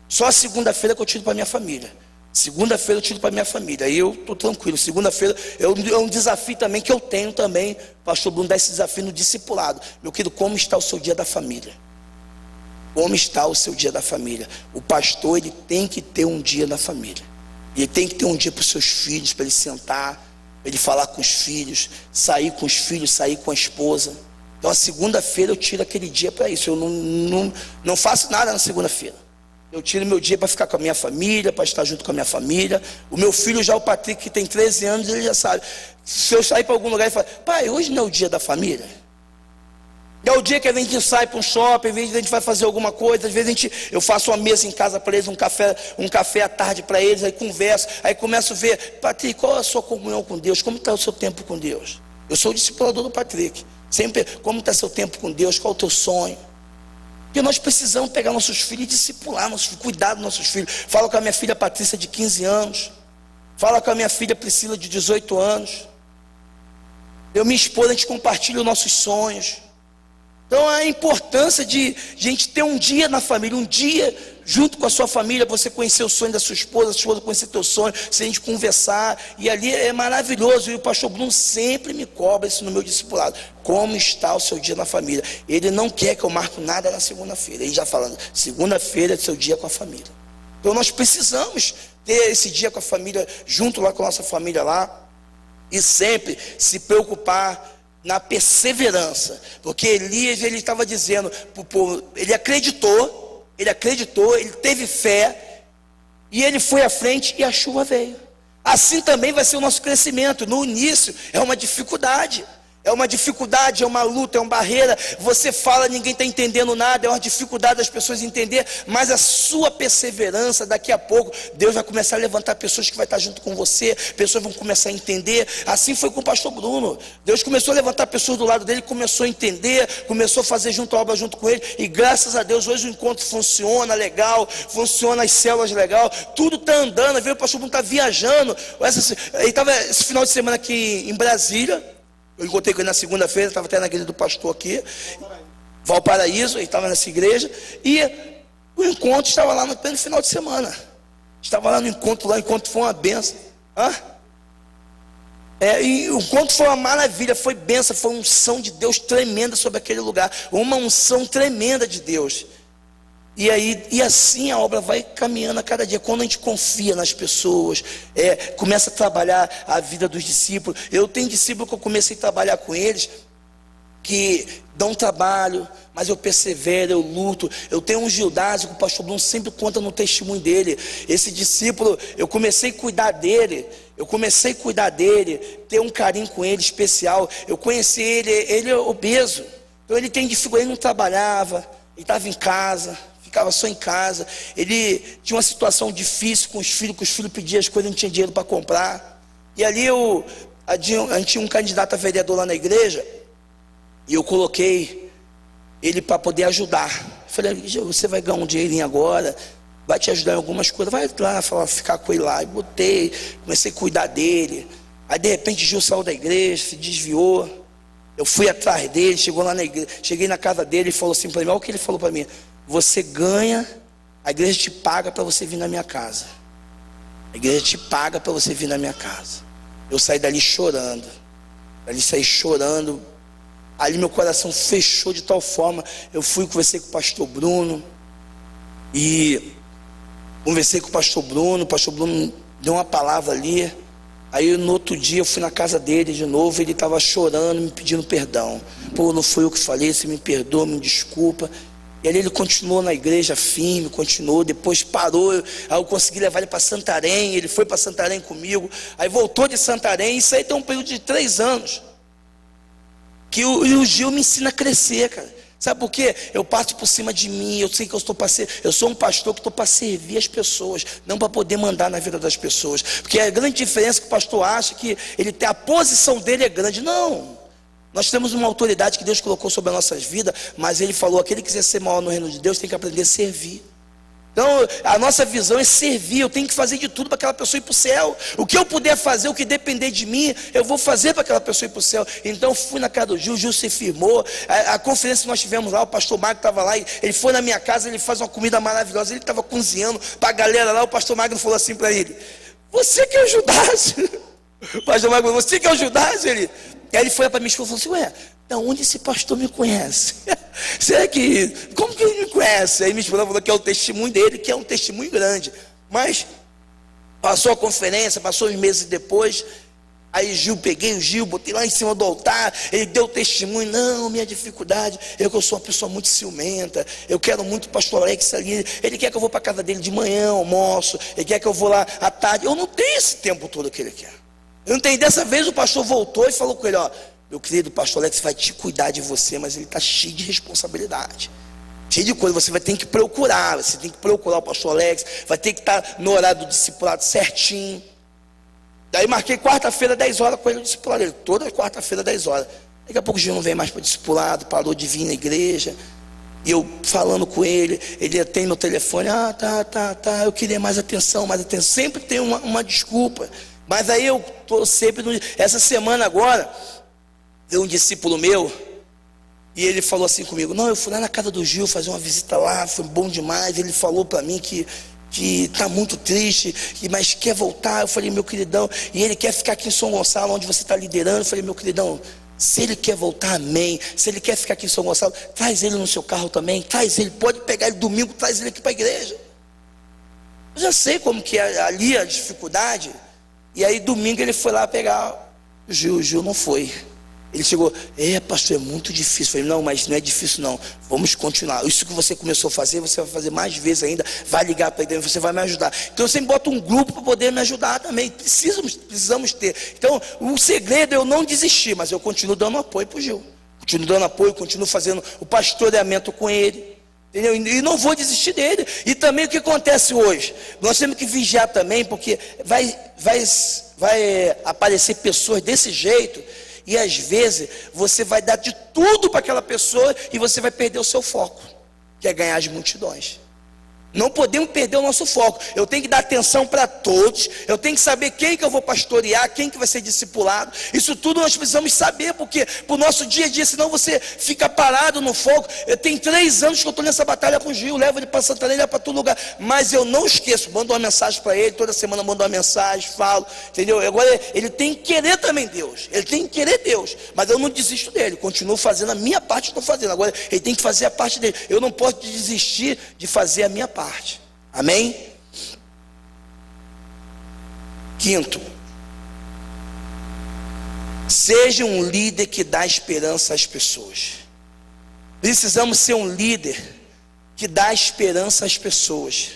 Só a segunda-feira que eu tiro para minha família. Segunda-feira eu tiro para minha família, aí eu estou tranquilo. Segunda-feira é um desafio também que eu tenho também. Pastor Bruno dá esse desafio no discipulado. Meu querido, como está o seu dia da família? Como está o seu dia da família? O pastor, ele tem que ter um dia na família. Ele tem que ter um dia para os seus filhos, para ele sentar, para ele falar com os filhos, sair com os filhos, sair com a esposa. Então a segunda-feira eu tiro aquele dia para isso. Eu não faço nada na segunda-feira. Eu tiro meu dia para ficar com a minha família, para estar junto com a minha família. O meu filho já, o Patrick, que tem 13 anos, ele já sabe. Se eu sair para algum lugar e falar, pai, hoje não é o dia da família? É o dia que a gente sai para um shopping, às vezes a gente vai fazer alguma coisa, às vezes eu faço uma mesa em casa para eles, um café à tarde para eles, aí converso, aí começo a ver, Patrick, qual é a sua comunhão com Deus? Como está o seu tempo com Deus? Eu sou o discipulador do Patrick. Sempre, como está seu tempo com Deus? Qual é o teu sonho? Porque nós precisamos pegar nossos filhos e discipular, cuidar dos nossos filhos. Falo com a minha filha Patrícia de 15 anos. Falo com a minha filha Priscila de 18 anos. Eu e minha esposa, a gente compartilha os nossos sonhos. Então a importância de a gente ter um dia na família, um dia junto com a sua família, você conhecer o sonho da sua esposa, a sua esposa conhecer teu sonho, se a gente conversar, e ali é maravilhoso. E o pastor Bruno sempre me cobra isso no meu discipulado. Como está o seu dia na família? Ele não quer que eu marque nada na segunda-feira. Ele já falando, segunda-feira é seu dia com a família. Então nós precisamos ter esse dia com a família, junto lá com a nossa família lá, e sempre se preocupar na perseverança, porque Elias, ele estava dizendo para o povo, ele acreditou, ele teve fé, e ele foi à frente e a chuva veio. Assim também vai ser o nosso crescimento. No início é uma dificuldade, é uma luta, é uma barreira. Você fala, ninguém está entendendo nada, é uma dificuldade das pessoas entender, mas a sua perseverança, daqui a pouco, Deus vai começar a levantar pessoas que vai estar junto com você, pessoas vão começar a entender. Assim foi com o pastor Bruno. Deus começou a levantar pessoas do lado dele, começou a entender, começou a fazer a obra junto com ele, e graças a Deus, hoje o encontro funciona legal, funciona as células legal, tudo está andando. Viu? O pastor Bruno está viajando. Ele estava esse final de semana aqui em Brasília. Eu encontrei com ele na segunda-feira, estava até na igreja do pastor aqui, Valparaíso, ele estava nessa igreja, e o encontro estava lá no final de semana. Estava lá no encontro, o encontro foi uma benção. E o encontro foi uma maravilha, foi benção, foi uma unção de Deus tremenda sobre aquele lugar, uma unção tremenda de Deus. E assim a obra vai caminhando a cada dia. Quando a gente confia nas pessoas, começa a trabalhar a vida dos discípulos. Eu tenho discípulos que eu comecei a trabalhar com eles, que dão trabalho, mas eu persevero, eu luto. Eu tenho um Gildásio que o pastor Bruno sempre conta no testemunho dele. Esse discípulo, eu comecei a cuidar dele, ter um carinho com ele especial. Eu conheci ele é obeso, então ele tem dificuldade, ele não trabalhava, ele estava em casa, ficava só em casa. Ele tinha uma situação difícil com os filhos, que os filhos pediam as coisas, não tinha dinheiro para comprar. E ali a gente tinha um candidato a vereador lá na igreja, e eu coloquei ele para poder ajudar. Falei, você vai ganhar um dinheirinho agora, vai te ajudar em algumas coisas, vai lá ficar com ele lá. E botei, comecei a cuidar dele. Aí de repente Gil saiu da igreja, se desviou. Eu fui atrás dele, chegou lá na igreja, cheguei na casa dele e falou assim para mim, olha o que ele falou para mim: você ganha, a igreja te paga para você vir na minha casa. A igreja te paga para você vir na minha casa. Eu saí dali chorando. Ali meu coração fechou de tal forma. Eu fui, conversei com o pastor Bruno. O pastor Bruno deu uma palavra ali. Aí no outro dia eu fui na casa dele de novo. Ele estava chorando, me pedindo perdão. Pô, não foi eu que falei, você me perdoa, me desculpa. E ali ele continuou na igreja firme, depois parou. Aí eu consegui levar ele para Santarém, ele foi para Santarém comigo, aí voltou de Santarém. Isso aí tem um período de 3 anos, que o Gil me ensina a crescer, cara. Sabe por quê? Eu passo por cima de mim, eu sei que eu sou um pastor que estou para servir as pessoas, não para poder mandar na vida das pessoas. Porque a grande diferença é que o pastor acha que a posição dele é grande. Não, nós temos uma autoridade que Deus colocou sobre as nossas vidas, mas ele falou, aquele que quiser ser maior no reino de Deus tem que aprender a servir. Então, a nossa visão é servir. Eu tenho que fazer de tudo para aquela pessoa ir para o céu. O que eu puder fazer, o que depender de mim, eu vou fazer para aquela pessoa ir para o céu. Então, fui na casa do Gil, o Gil se firmou. A conferência que nós tivemos lá, o pastor Magno estava lá, ele foi na minha casa, ele faz uma comida maravilhosa, ele estava cozinhando para a galera lá. O pastor Magno falou assim para ele: você que ajudasse. O pastor Magno falou: você que ajudasse ele. Aí ele foi para mim e falou assim: ué, da onde esse pastor me conhece? Será que, como que ele me conhece? Aí minha esposa falou que é o testemunho dele, que é um testemunho grande. Mas passou a conferência, passou uns meses depois, aí peguei o Gil, botei lá em cima do altar, ele deu testemunho: não, minha dificuldade, que eu sou uma pessoa muito ciumenta, eu quero muito o pastor Alex ali, ele quer que eu vou para a casa dele de manhã, almoço, ele quer que eu vou lá à tarde, eu não tenho esse tempo todo que ele quer. Eu não tenho. Dessa vez o pastor voltou e falou com ele: ó, meu querido, o pastor Alex vai te cuidar de você, mas ele está cheio de responsabilidade, cheio de coisa, você vai ter que procurar, você tem que procurar o pastor Alex, vai ter que estar no horário do discipulado certinho. Daí marquei quarta-feira, 10 horas com ele no discipulado, ele, toda quarta-feira, 10 horas. Daqui a pouco o Gil não vem mais para o discipulado, parou de vir na igreja. E eu falando com ele, ele atende meu telefone: tá, eu queria mais atenção, sempre tem uma desculpa. Mas aí eu estou sempre essa semana agora, veio um discípulo meu, e ele falou assim comigo: não, eu fui lá na casa do Gil fazer uma visita lá, foi bom demais. Ele falou para mim que está muito triste, mas quer voltar. Eu falei: meu queridão, e ele quer ficar aqui em São Gonçalo, onde você está liderando. Eu falei: meu queridão, se ele quer voltar, amém. Se ele quer ficar aqui em São Gonçalo, traz ele no seu carro também, traz ele, pode pegar ele domingo, traz ele aqui para a igreja. Eu já sei como que é ali a dificuldade. E aí domingo ele foi lá pegar o Gil não foi. Ele chegou: pastor, é muito difícil. Eu falei: não, mas não é difícil não, vamos continuar. Isso que você começou a fazer, você vai fazer mais vezes ainda, vai ligar para ele, você vai me ajudar. Então eu sempre boto um grupo para poder me ajudar também. Precisamos ter. Então o segredo é eu não desistir, mas eu continuo dando apoio para o Gil, continuo dando apoio, continuo fazendo o pastoreamento com ele, entendeu? E não vou desistir dele. E também o que acontece hoje, nós temos que vigiar também, porque vai aparecer pessoas desse jeito, e às vezes você vai dar de tudo para aquela pessoa e você vai perder o seu foco, que é ganhar as multidões. Não podemos perder o nosso foco. Eu tenho que dar atenção para todos. Eu tenho que saber quem que eu vou pastorear, quem que vai ser discipulado. Isso tudo nós precisamos saber, porque para o nosso dia a dia, senão você fica parado no foco. Eu tenho 3 anos que eu estou nessa batalha com o Gil, levo ele para Santarém, levo para todo lugar, mas eu não esqueço, mando uma mensagem para ele, toda semana mando uma mensagem, falo, entendeu? Agora ele tem que querer também Deus, ele tem que querer Deus, mas eu não desisto dele, continuo fazendo a minha parte, estou fazendo. Agora ele tem que fazer a parte dele. Eu não posso desistir de fazer a minha parte. Amém? Quinto, seja um líder que dá esperança às pessoas. Precisamos ser um líder que dá esperança às pessoas.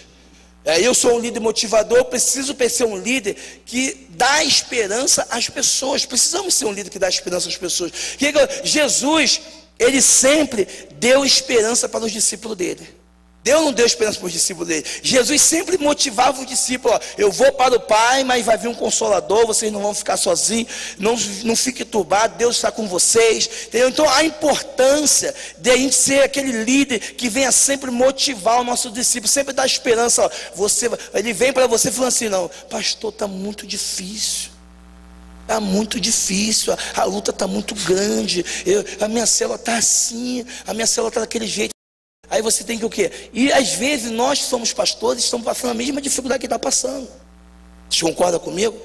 Eu sou um líder motivador, eu preciso ser um líder que dá esperança às pessoas. Precisamos ser um líder que dá esperança às pessoas. Jesus, ele sempre deu esperança para os discípulos dele. Deus não deu esperança para os discípulos dele. Jesus sempre motivava os discípulos: ó, eu vou para o Pai, mas vai vir um Consolador, vocês não vão ficar sozinhos, não fiquem turbados, Deus está com vocês, entendeu? Então a importância de a gente ser aquele líder que venha sempre motivar o nosso discípulo, sempre dar esperança. Ó, ele vem para você falando assim: não, pastor, está muito difícil. Está muito difícil, a luta está muito grande, a minha célula está assim, a minha célula está daquele jeito. Aí você tem que o quê? E às vezes nós que somos pastores estamos passando a mesma dificuldade que ele está passando. Você concorda comigo?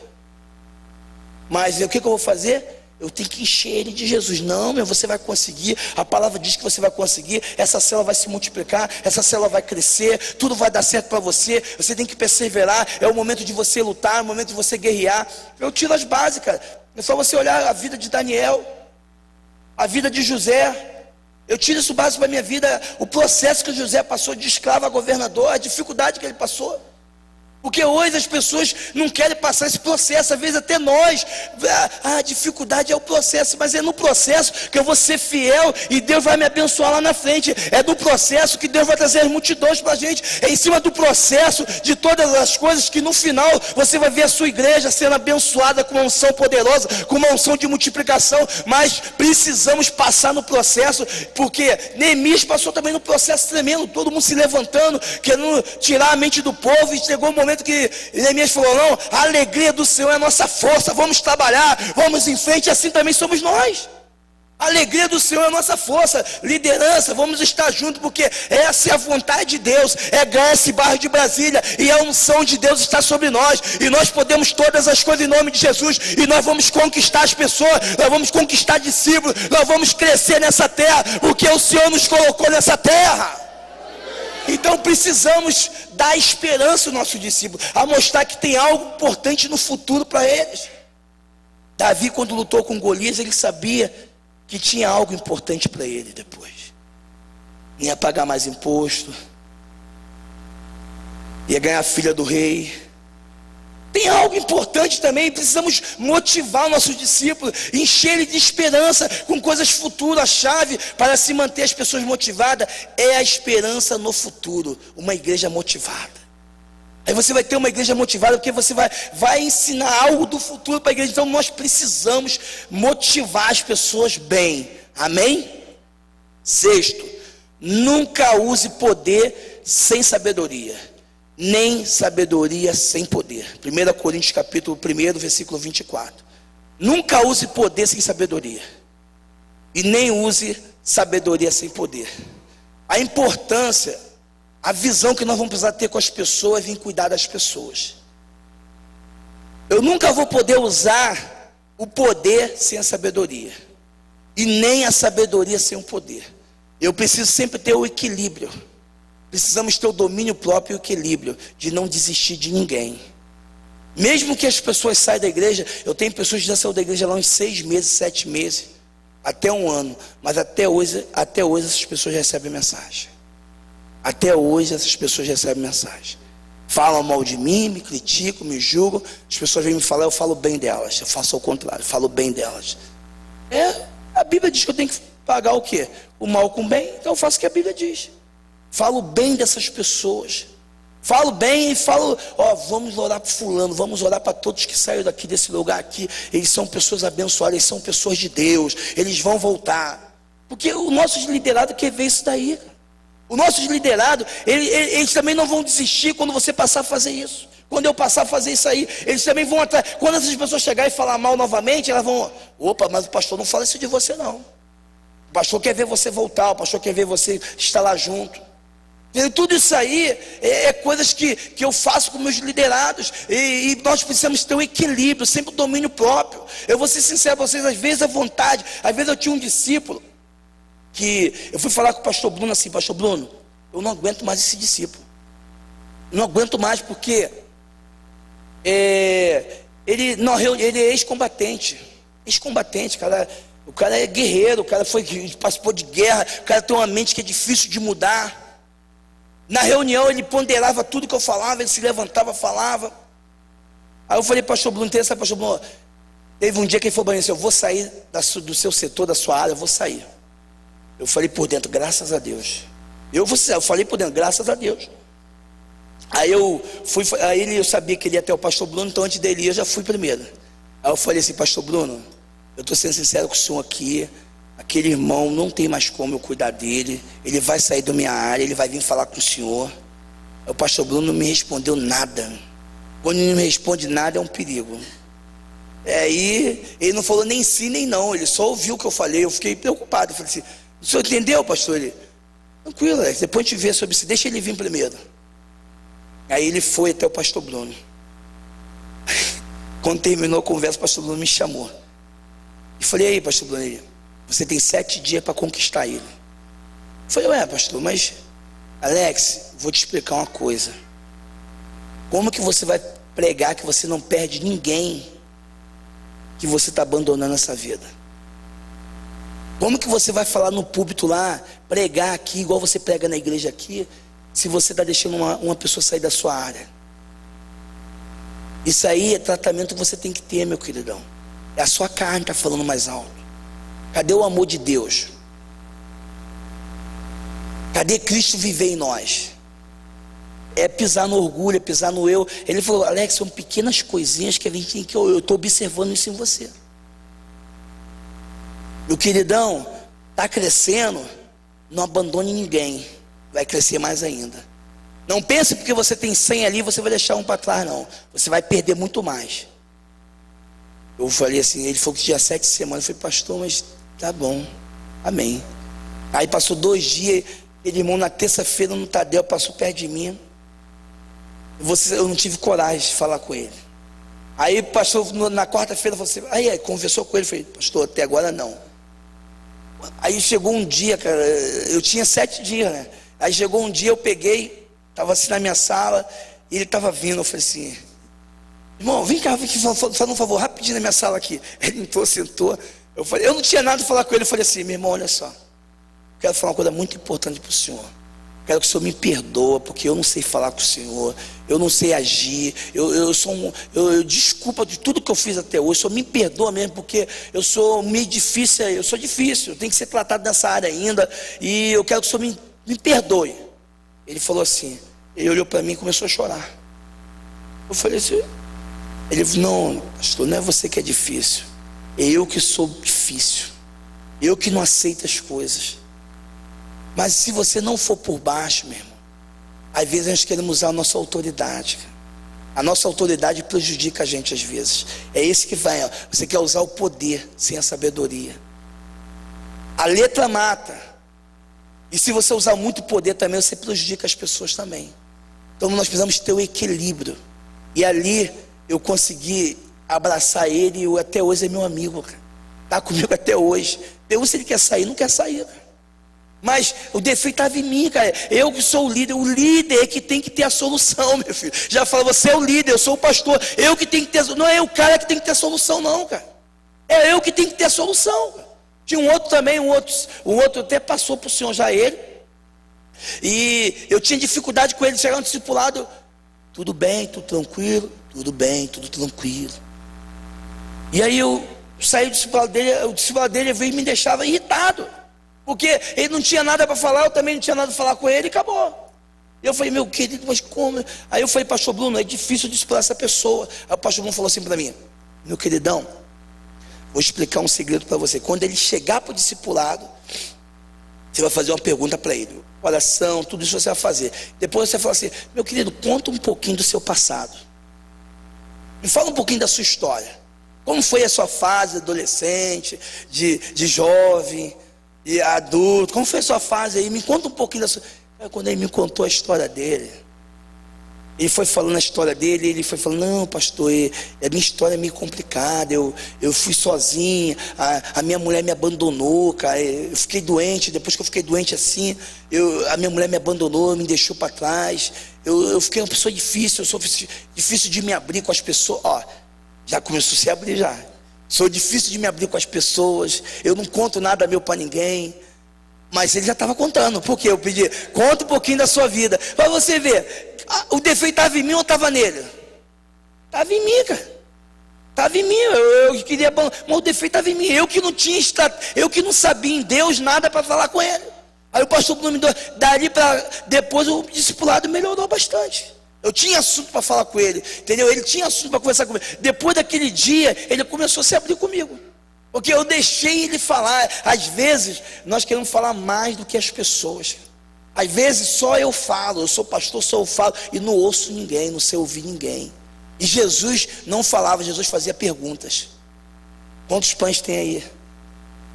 Mas o que eu vou fazer? Eu tenho que encher ele de Jesus. Não, você vai conseguir. A palavra diz que você vai conseguir. Essa célula vai se multiplicar, essa célula vai crescer, tudo vai dar certo para você. Você tem que perseverar. É o momento de você lutar, é o momento de você guerrear. Eu tiro as básicas. É só você olhar a vida de Daniel, a vida de José. Eu tiro isso básico para a minha vida, o processo que o José passou de escravo a governador, a dificuldade que ele passou. Porque hoje as pessoas não querem passar esse processo, às vezes até nós, a dificuldade é o processo, mas é no processo que eu vou ser fiel e Deus vai me abençoar lá na frente, é no processo que Deus vai trazer as multidões para a gente, é em cima do processo de todas as coisas que no final você vai ver a sua igreja sendo abençoada com uma unção poderosa, com uma unção de multiplicação, mas precisamos passar no processo, porque Neemias passou também no processo tremendo, todo mundo se levantando, querendo tirar a mente do povo, e chegou um momento que Neemias falou: não, a alegria do Senhor é a nossa força, vamos trabalhar, vamos em frente, e assim também somos nós. A alegria do Senhor é a nossa força, liderança, vamos estar juntos, porque essa é a vontade de Deus, é ganhar esse bairro de Brasília, e a unção de Deus está sobre nós, e nós podemos todas as coisas em nome de Jesus, e nós vamos conquistar as pessoas, nós vamos conquistar discípulos, nós vamos crescer nessa terra, porque o Senhor nos colocou nessa terra. Então precisamos dar esperança ao nosso discípulo, a mostrar que tem algo importante no futuro para eles. Davi, quando lutou com Golias, ele sabia que tinha algo importante para ele depois. Ia pagar mais imposto, ia ganhar a filha do rei. Tem algo importante também, precisamos motivar o nosso discípulo, encher ele de esperança com coisas futuras. A chave para se manter as pessoas motivadas é a esperança no futuro, uma igreja motivada. Aí você vai ter uma igreja motivada, porque você vai ensinar algo do futuro para a igreja. Então nós precisamos motivar as pessoas bem, amém? Sexto, nunca use poder sem sabedoria, nem sabedoria sem poder. 1 Coríntios capítulo 1, versículo 24. Nunca use poder sem sabedoria, e nem use sabedoria sem poder. A importância, a visão que nós vamos precisar ter com as pessoas, em cuidar das pessoas. Eu nunca vou poder usar o poder sem a sabedoria, e nem a sabedoria sem o poder. Eu preciso sempre ter o equilíbrio. Precisamos ter o domínio próprio e o equilíbrio, de não desistir de ninguém. Mesmo que as pessoas saiam da igreja, eu tenho pessoas que já saíram da igreja lá uns 6 meses, 7 meses, até 1 ano, mas até hoje essas pessoas recebem mensagem. Até hoje essas pessoas recebem mensagem. Falam mal de mim, me criticam, me julgam. As pessoas vêm me falar, eu falo bem delas. Eu faço ao contrário, eu falo bem delas. A Bíblia diz que eu tenho que pagar o quê? O mal com o bem, então eu faço o que a Bíblia diz. Falo bem dessas pessoas. Falo bem e falo, vamos orar para fulano, vamos orar para todos que saíram daqui desse lugar aqui. Eles são pessoas abençoadas, eles são pessoas de Deus, eles vão voltar. Porque o nosso liderado quer ver isso daí. O nosso liderado, eles também não vão desistir quando você passar a fazer isso. Quando eu passar a fazer isso aí, eles também vão atrás. Quando essas pessoas chegarem e falar mal novamente, elas vão, mas o pastor não fala isso de você não. O pastor quer ver você voltar, o pastor quer ver você estar lá junto. E tudo isso aí é coisas que eu faço com meus liderados, e nós precisamos ter um equilíbrio, sempre o domínio próprio. Eu vou ser sincero para vocês, às vezes à vontade. Às vezes eu tinha um discípulo que eu fui falar com o pastor Bruno assim: pastor Bruno, eu não aguento mais esse discípulo, não aguento mais, porque ele é ex-combatente, cara. O cara é guerreiro, o cara participou de guerra, o cara tem uma mente que é difícil de mudar. Na reunião ele ponderava tudo que eu falava, ele se levantava, falava. Aí eu falei: pastor Bruno, pastor Bruno, teve um dia que ele falou assim: eu vou sair do seu setor, da sua área, eu vou sair. Eu falei por dentro: graças a Deus. Eu falei por dentro: graças a Deus. Aí eu sabia que ele ia até o pastor Bruno, então antes dele ir, eu já fui primeiro. Aí eu falei assim: pastor Bruno, eu estou sendo sincero com o senhor aqui. Aquele irmão, não tem mais como eu cuidar dele. Ele vai sair da minha área, ele vai vir falar com o senhor. O pastor Bruno não me respondeu nada. Quando ele não me responde nada, é um perigo. Aí ele não falou nem sim nem não, ele só ouviu o que eu falei. Eu fiquei preocupado. Eu falei assim: o senhor entendeu, pastor? Ele: tranquilo, Alex, depois a gente vê sobre isso, deixa ele vir primeiro. Aí ele foi até o pastor Bruno. Quando terminou a conversa, o pastor Bruno me chamou e falei: aí, pastor Bruno, você tem 7 dias para conquistar ele. Eu falei: pastor, mas Alex, vou te explicar uma coisa. Como que você vai pregar que você não perde ninguém que você está abandonando essa vida? Como que você vai falar no púlpito lá, pregar aqui, igual você prega na igreja aqui, se você está deixando uma pessoa sair da sua área? Isso aí é tratamento que você tem que ter, meu queridão. É a sua carne que está falando mais alto. Cadê o amor de Deus? Cadê Cristo viver em nós? É pisar no orgulho, é pisar no eu. Ele falou: Alex, são pequenas coisinhas que a gente tem que... Eu estou observando isso em você. Meu queridão, está crescendo, não abandone ninguém. Vai crescer mais ainda. Não pense porque você tem 100 ali, você vai deixar um para trás, não. Você vai perder muito mais. Eu falei assim, ele falou que tinha 7 semanas. Eu falei: pastor, mas tá bom, amém. Aí passou 2 dias, ele, irmão, na terça-feira no Tadel, passou perto de mim. Eu não tive coragem de falar com ele. Aí pastor, na quarta-feira, você aí conversou com ele, falei: pastor, até agora não. Aí chegou um dia, cara, eu tinha 7 dias, né? Aí chegou um dia, eu peguei, estava assim na minha sala, e ele estava vindo. Eu falei assim: irmão, vem cá, faz um favor, rapidinho na minha sala aqui. Ele entrou, sentou. Eu não tinha nada a falar com ele. Eu falei assim: meu irmão, olha só, quero falar uma coisa muito importante para o senhor. Quero que o senhor me perdoa, porque eu não sei falar com o senhor, eu não sei agir, eu desculpa de tudo que eu fiz até hoje. O senhor me perdoa mesmo, porque eu sou meio difícil, eu sou difícil, eu tenho que ser tratado nessa área ainda, e eu quero que o senhor me perdoe. Ele falou assim, ele olhou para mim e começou a chorar. Eu falei assim, ele falou: não, pastor, não é você que é difícil, é eu que sou difícil, eu que não aceito as coisas. Mas se você não for por baixo, meu irmão, às vezes nós queremos usar a nossa autoridade. A nossa autoridade prejudica a gente às vezes. É esse que vai, ó. Você quer usar o poder sem a sabedoria. A letra mata. E se você usar muito poder também, você prejudica as pessoas também. Então nós precisamos ter o equilíbrio. E ali eu consegui abraçar ele, e até hoje é meu amigo, cara. Está comigo até hoje. Deus, se ele quer sair, não quer sair, cara. Mas o defeito estava em mim, cara. Eu que sou o líder é que tem que ter a solução, meu filho. Já falou: você é o líder, eu sou o pastor, eu que tenho que ter. Não é o cara que tem que ter a solução, não, cara. É eu que tenho que ter a solução, cara. Tinha um outro também, um outro até passou para o senhor já, ele. E eu tinha dificuldade com ele, chegar no discipulado. Tudo bem, tudo tranquilo, tudo bem, tudo tranquilo. E aí eu saí do discipulado dele, o discipulado dele veio e me deixava irritado. Porque ele não tinha nada para falar, eu também não tinha nada para falar com ele, e acabou. Eu falei: meu querido, mas como? Aí eu falei: pastor Bruno, é difícil discipular essa pessoa. Aí o pastor Bruno falou assim para mim: meu queridão, vou explicar um segredo para você. Quando ele chegar para o discipulado, você vai fazer uma pergunta para ele, oração, tudo isso você vai fazer. Depois você fala assim: meu querido, conta um pouquinho do seu passado. Me fala um pouquinho da sua história. Como foi a sua fase adolescente, de jovem, e adulto, como foi a sua fase aí? Me conta um pouquinho da sua... Quando ele me contou a história dele, ele foi falando a história dele, ele foi falando: não, pastor, a minha história é meio complicada, eu fui sozinho, a minha mulher me abandonou, cara, eu fiquei doente, depois que eu fiquei doente assim, a minha mulher me abandonou, me deixou para trás, eu fiquei uma pessoa difícil, eu sou difícil de me abrir com as pessoas. Ó, já começou a se abrir já. Sou difícil de me abrir com as pessoas, eu não conto nada meu para ninguém. Mas ele já estava contando, porque eu pedi: conta um pouquinho da sua vida, para você ver, o defeito estava em mim ou estava nele? Estava em mim, cara. Estava em mim, eu queria, mas o defeito estava em mim, eu que não sabia em Deus nada para falar com ele. Aí o pastor Bruno me deu, dali para depois o discipulado melhorou bastante. Eu tinha assunto para falar com ele, entendeu? Ele tinha assunto para conversar comigo. Depois daquele dia, ele começou a se abrir comigo, porque eu deixei ele falar. Às vezes, nós queremos falar mais do que as pessoas. Às vezes, só eu falo, eu sou pastor, só eu falo, e não ouço ninguém, não sei ouvir ninguém. E Jesus não falava, Jesus fazia perguntas. Quantos pães tem aí?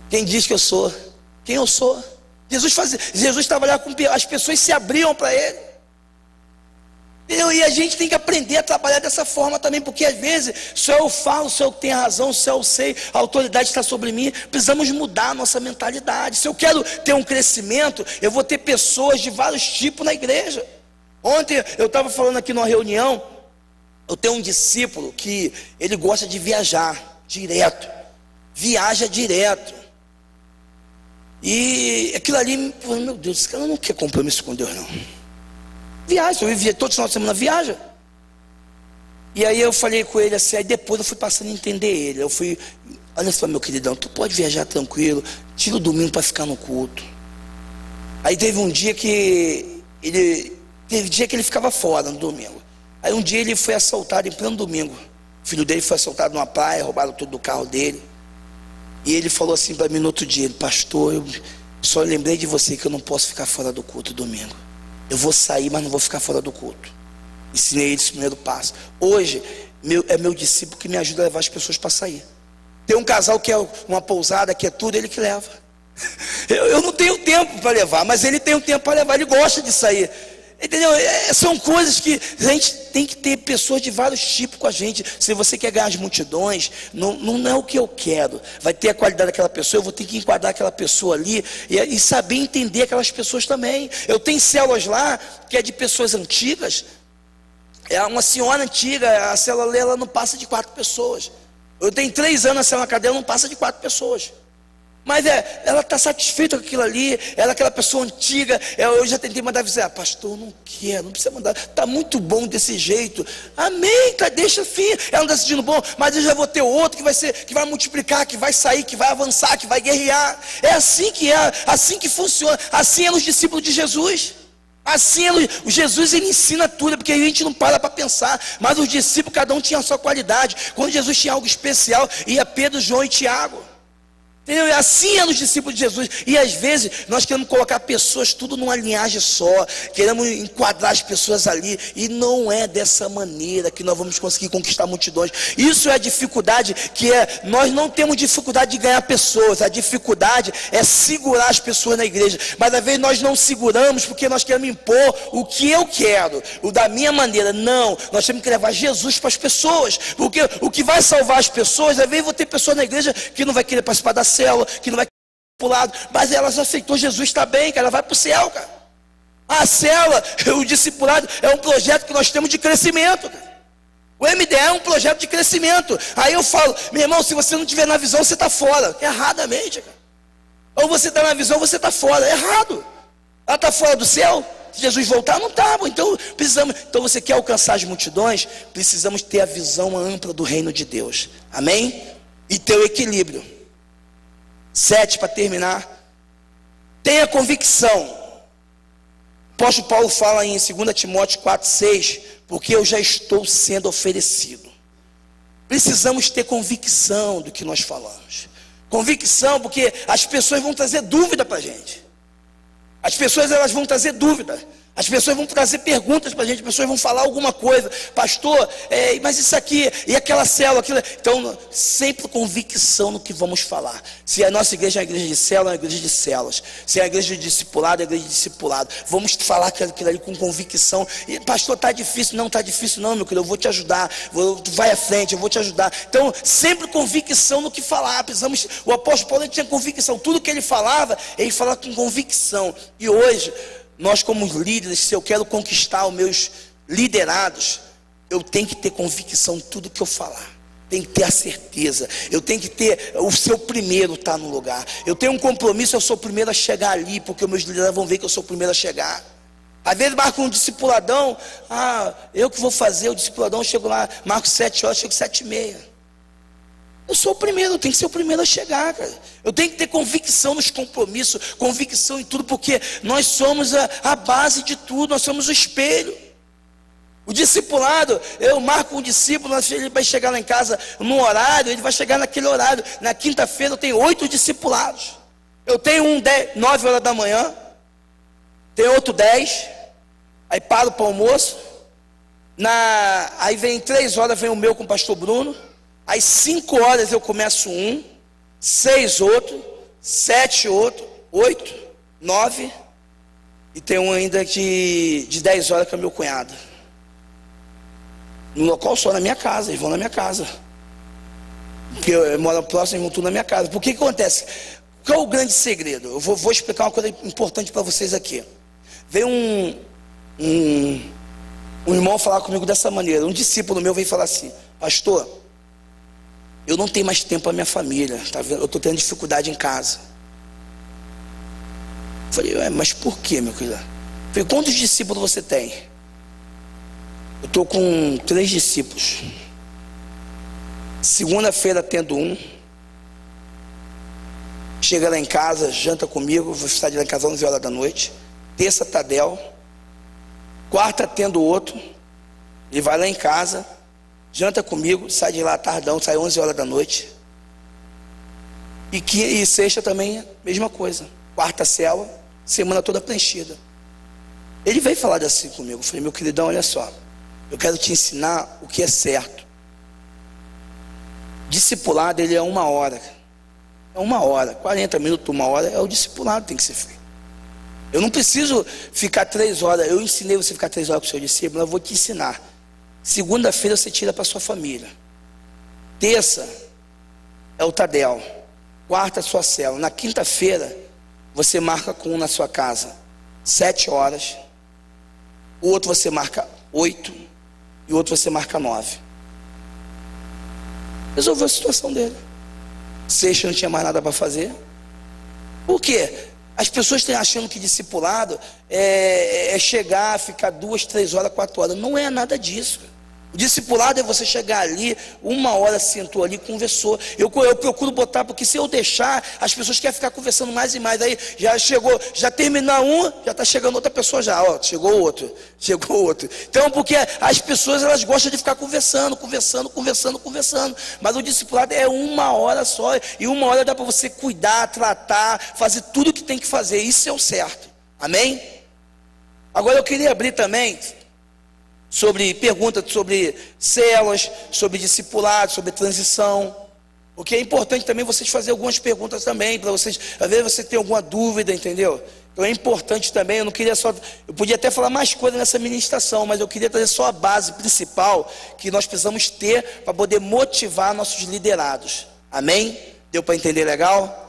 Quem diz que eu sou? Quem eu sou? Jesus trabalhava com as pessoas, se abriam para ele. E a gente tem que aprender a trabalhar dessa forma também, porque às vezes só eu falo, só eu tenho razão, só eu sei, a autoridade está sobre mim. Precisamos mudar a nossa mentalidade. Se eu quero ter um crescimento, eu vou ter pessoas de vários tipos na igreja. Ontem eu estava falando aqui numa reunião, eu tenho um discípulo que ele gosta de viajar direto, viaja direto. E aquilo ali, meu Deus, esse cara não quer compromisso com Deus não. Viaja, todo final de semana viaja. E aí eu falei com ele assim, aí depois eu fui passando a entender ele. Eu fui, olha só, meu queridão, tu pode viajar tranquilo, tira o domingo para ficar no culto. Aí teve um dia que ele ficava fora no domingo. Aí um dia ele foi assaltado em pleno domingo. O filho dele foi assaltado numa praia, roubaram tudo do carro dele. E ele falou assim para mim no outro dia, pastor, eu só lembrei de você que eu não posso ficar fora do culto domingo. Eu vou sair, mas não vou ficar fora do culto. Ensinei ele esse primeiro passo. Hoje, é meu discípulo que me ajuda a levar as pessoas para sair. Tem um casal que é uma pousada, que é tudo, ele que leva. Eu não tenho tempo para levar, mas ele tem um tempo para levar, ele gosta de sair. Entendeu? São coisas que a gente tem que ter pessoas de vários tipos com a gente. Se você quer ganhar as multidões, não é o que eu quero. Vai ter a qualidade daquela pessoa, eu vou ter que enquadrar aquela pessoa ali e saber entender aquelas pessoas também. Eu tenho células lá que é de pessoas antigas. É uma senhora antiga, a célula dela não passa de 4 pessoas. Eu tenho 3 anos, a célula na cadeia não passa de 4 pessoas. Mas ela está satisfeita com aquilo ali. Ela é aquela pessoa antiga. Eu já tentei mandar avisar, pastor, não quero, não precisa mandar, está muito bom desse jeito. Amém, tá, deixa assim. Ela não está sentindo bom, mas eu já vou ter outro que vai multiplicar, que vai sair, que vai avançar, que vai guerrear. É assim que funciona. Assim é nos discípulos de Jesus. Assim, Jesus ele ensina tudo, porque a gente não para pensar. Mas os discípulos, cada um tinha a sua qualidade. Quando Jesus tinha algo especial, ia Pedro, João e Tiago. Entendeu? Assim é nos discípulos de Jesus. E às vezes nós queremos colocar pessoas tudo numa linhagem só, queremos enquadrar as pessoas ali, e não é dessa maneira que nós vamos conseguir conquistar multidões. Isso é a dificuldade, nós não temos dificuldade de ganhar pessoas, a dificuldade é segurar as pessoas na igreja. Mas às vezes nós não seguramos porque nós queremos impor o que eu quero, o da minha maneira. Não, nós temos que levar Jesus para as pessoas, porque o que vai salvar as pessoas, às vezes vou ter pessoas na igreja que não vai querer participar da célula, que não vai pro lado, mas ela já aceitou Jesus, está bem, cara, ela vai para o céu, cara. A célula, o discipulado é um projeto que nós temos de crescimento, cara. O MDE é um projeto de crescimento. Aí eu falo, meu irmão, se você não estiver na visão, você está fora. Erradamente, cara. Ou você está na visão, você está fora. Errado. Ela está fora do céu. Se Jesus voltar, não está. Então precisamos. Então você quer alcançar as multidões? Precisamos ter a visão ampla do reino de Deus. Amém? E ter o equilíbrio. 7, para terminar, tenha convicção. O apóstolo Paulo fala em 2 Timóteo 4,6, porque eu já estou sendo oferecido. Precisamos ter convicção do que nós falamos. Convicção, porque as pessoas vão trazer dúvida para a gente. As pessoas elas vão trazer dúvida. As pessoas vão trazer perguntas para a gente, as pessoas vão falar alguma coisa, pastor, mas isso aqui, e aquela célula, aquilo. Então, sempre convicção no que vamos falar. Se a nossa igreja é uma igreja de célula, é uma igreja de células. Se é a igreja de discipulado, é a igreja de discipulado. Vamos falar aquilo ali com convicção. E, pastor, está difícil? Não está difícil não, meu querido, eu vou te ajudar. Tu vai à frente, eu vou te ajudar. Então, sempre convicção no que falar. O apóstolo Paulo tinha convicção. Tudo que ele falava com convicção. E hoje, nós como líderes, se eu quero conquistar os meus liderados, eu tenho que ter convicção em tudo que eu falar. Tenho que ter a certeza. Eu tenho que ter o seu primeiro estar no lugar. Eu tenho um compromisso, eu sou o primeiro a chegar ali, porque os meus liderados vão ver que eu sou o primeiro a chegar. Às vezes marca um discipuladão, eu que vou fazer o discipuladão, eu chego lá, marco 7 horas, chego 7h30. Eu sou o primeiro, eu tenho que ser o primeiro a chegar, cara. Eu tenho que ter convicção nos compromissos, convicção em tudo, porque nós somos a base de tudo, nós somos o espelho. O discipulado, eu marco um discípulo, ele vai chegar lá em casa num horário, ele vai chegar naquele horário. Na quinta-feira eu tenho 8 discipulados. Eu tenho um 9 horas da manhã, tem outro 10, aí paro para o almoço. Aí vem 3 horas, vem o meu com o pastor Bruno. Às 5 horas eu começo 6 outro, 7 outro, 8, 9, e tem um ainda de 10 horas que é meu cunhado. No local só, na minha casa, eles vão na minha casa. Porque eu moro próximo, eles vão tudo na minha casa. Por que acontece? Qual é o grande segredo? Eu vou explicar uma coisa importante para vocês aqui. Veio um irmão falar comigo dessa maneira. Um discípulo meu veio falar assim: pastor, eu não tenho mais tempo para minha família, tá vendo? Eu estou tendo dificuldade em casa. Eu falei, mas por que, meu querido? Eu falei, quantos discípulos você tem? Eu estou com 3 discípulos. Segunda-feira atendo um. Chega lá em casa, janta comigo, vou estar lá em casa às 11 horas da noite. Terça, Tadel. Quarta, atendo outro. Ele vai lá em casa, janta comigo, sai de lá tardão, sai 11 horas da noite. E sexta também, mesma coisa. Quarta, célula, semana toda preenchida. Ele veio falar assim comigo. Eu falei, meu queridão, olha só, eu quero te ensinar o que é certo. Discipulado, ele é 1 hora. É 1 hora, 40 minutos, 1 hora, é o discipulado que tem que ser feito. Eu não preciso ficar 3 horas, eu ensinei você a ficar 3 horas com o seu discípulo, eu vou te ensinar. Segunda-feira você tira para sua família. Terça é o Tadel. Quarta, sua célula. Na quinta-feira, você marca com um na sua casa, 7 horas. O outro você marca 8 e o outro você marca 9. Resolveu a situação dele. Sexta não tinha mais nada para fazer. Por quê? As pessoas estão achando que discipulado é chegar, ficar 2, 3 horas, 4 horas. Não é nada disso. O discipulado é você chegar ali, 1 hora sentou ali, conversou. Eu procuro botar, porque se eu deixar, as pessoas querem ficar conversando mais e mais. Aí já chegou, já terminou um, já está chegando outra pessoa já. Ó, chegou outro. Então, porque as pessoas elas gostam de ficar conversando. Mas o discipulado é 1 hora só. E 1 hora dá para você cuidar, tratar, fazer tudo o que tem que fazer. Isso é o certo. Amém? Agora eu queria abrir também sobre perguntas sobre células, sobre discipulado, sobre transição. Porque é importante também vocês fazerem algumas perguntas também, para vocês, às vezes você tem alguma dúvida, entendeu? Então é importante também, eu não queria só, eu podia até falar mais coisa nessa ministração, mas eu queria trazer só a base principal que nós precisamos ter para poder motivar nossos liderados. Amém? Deu para entender legal?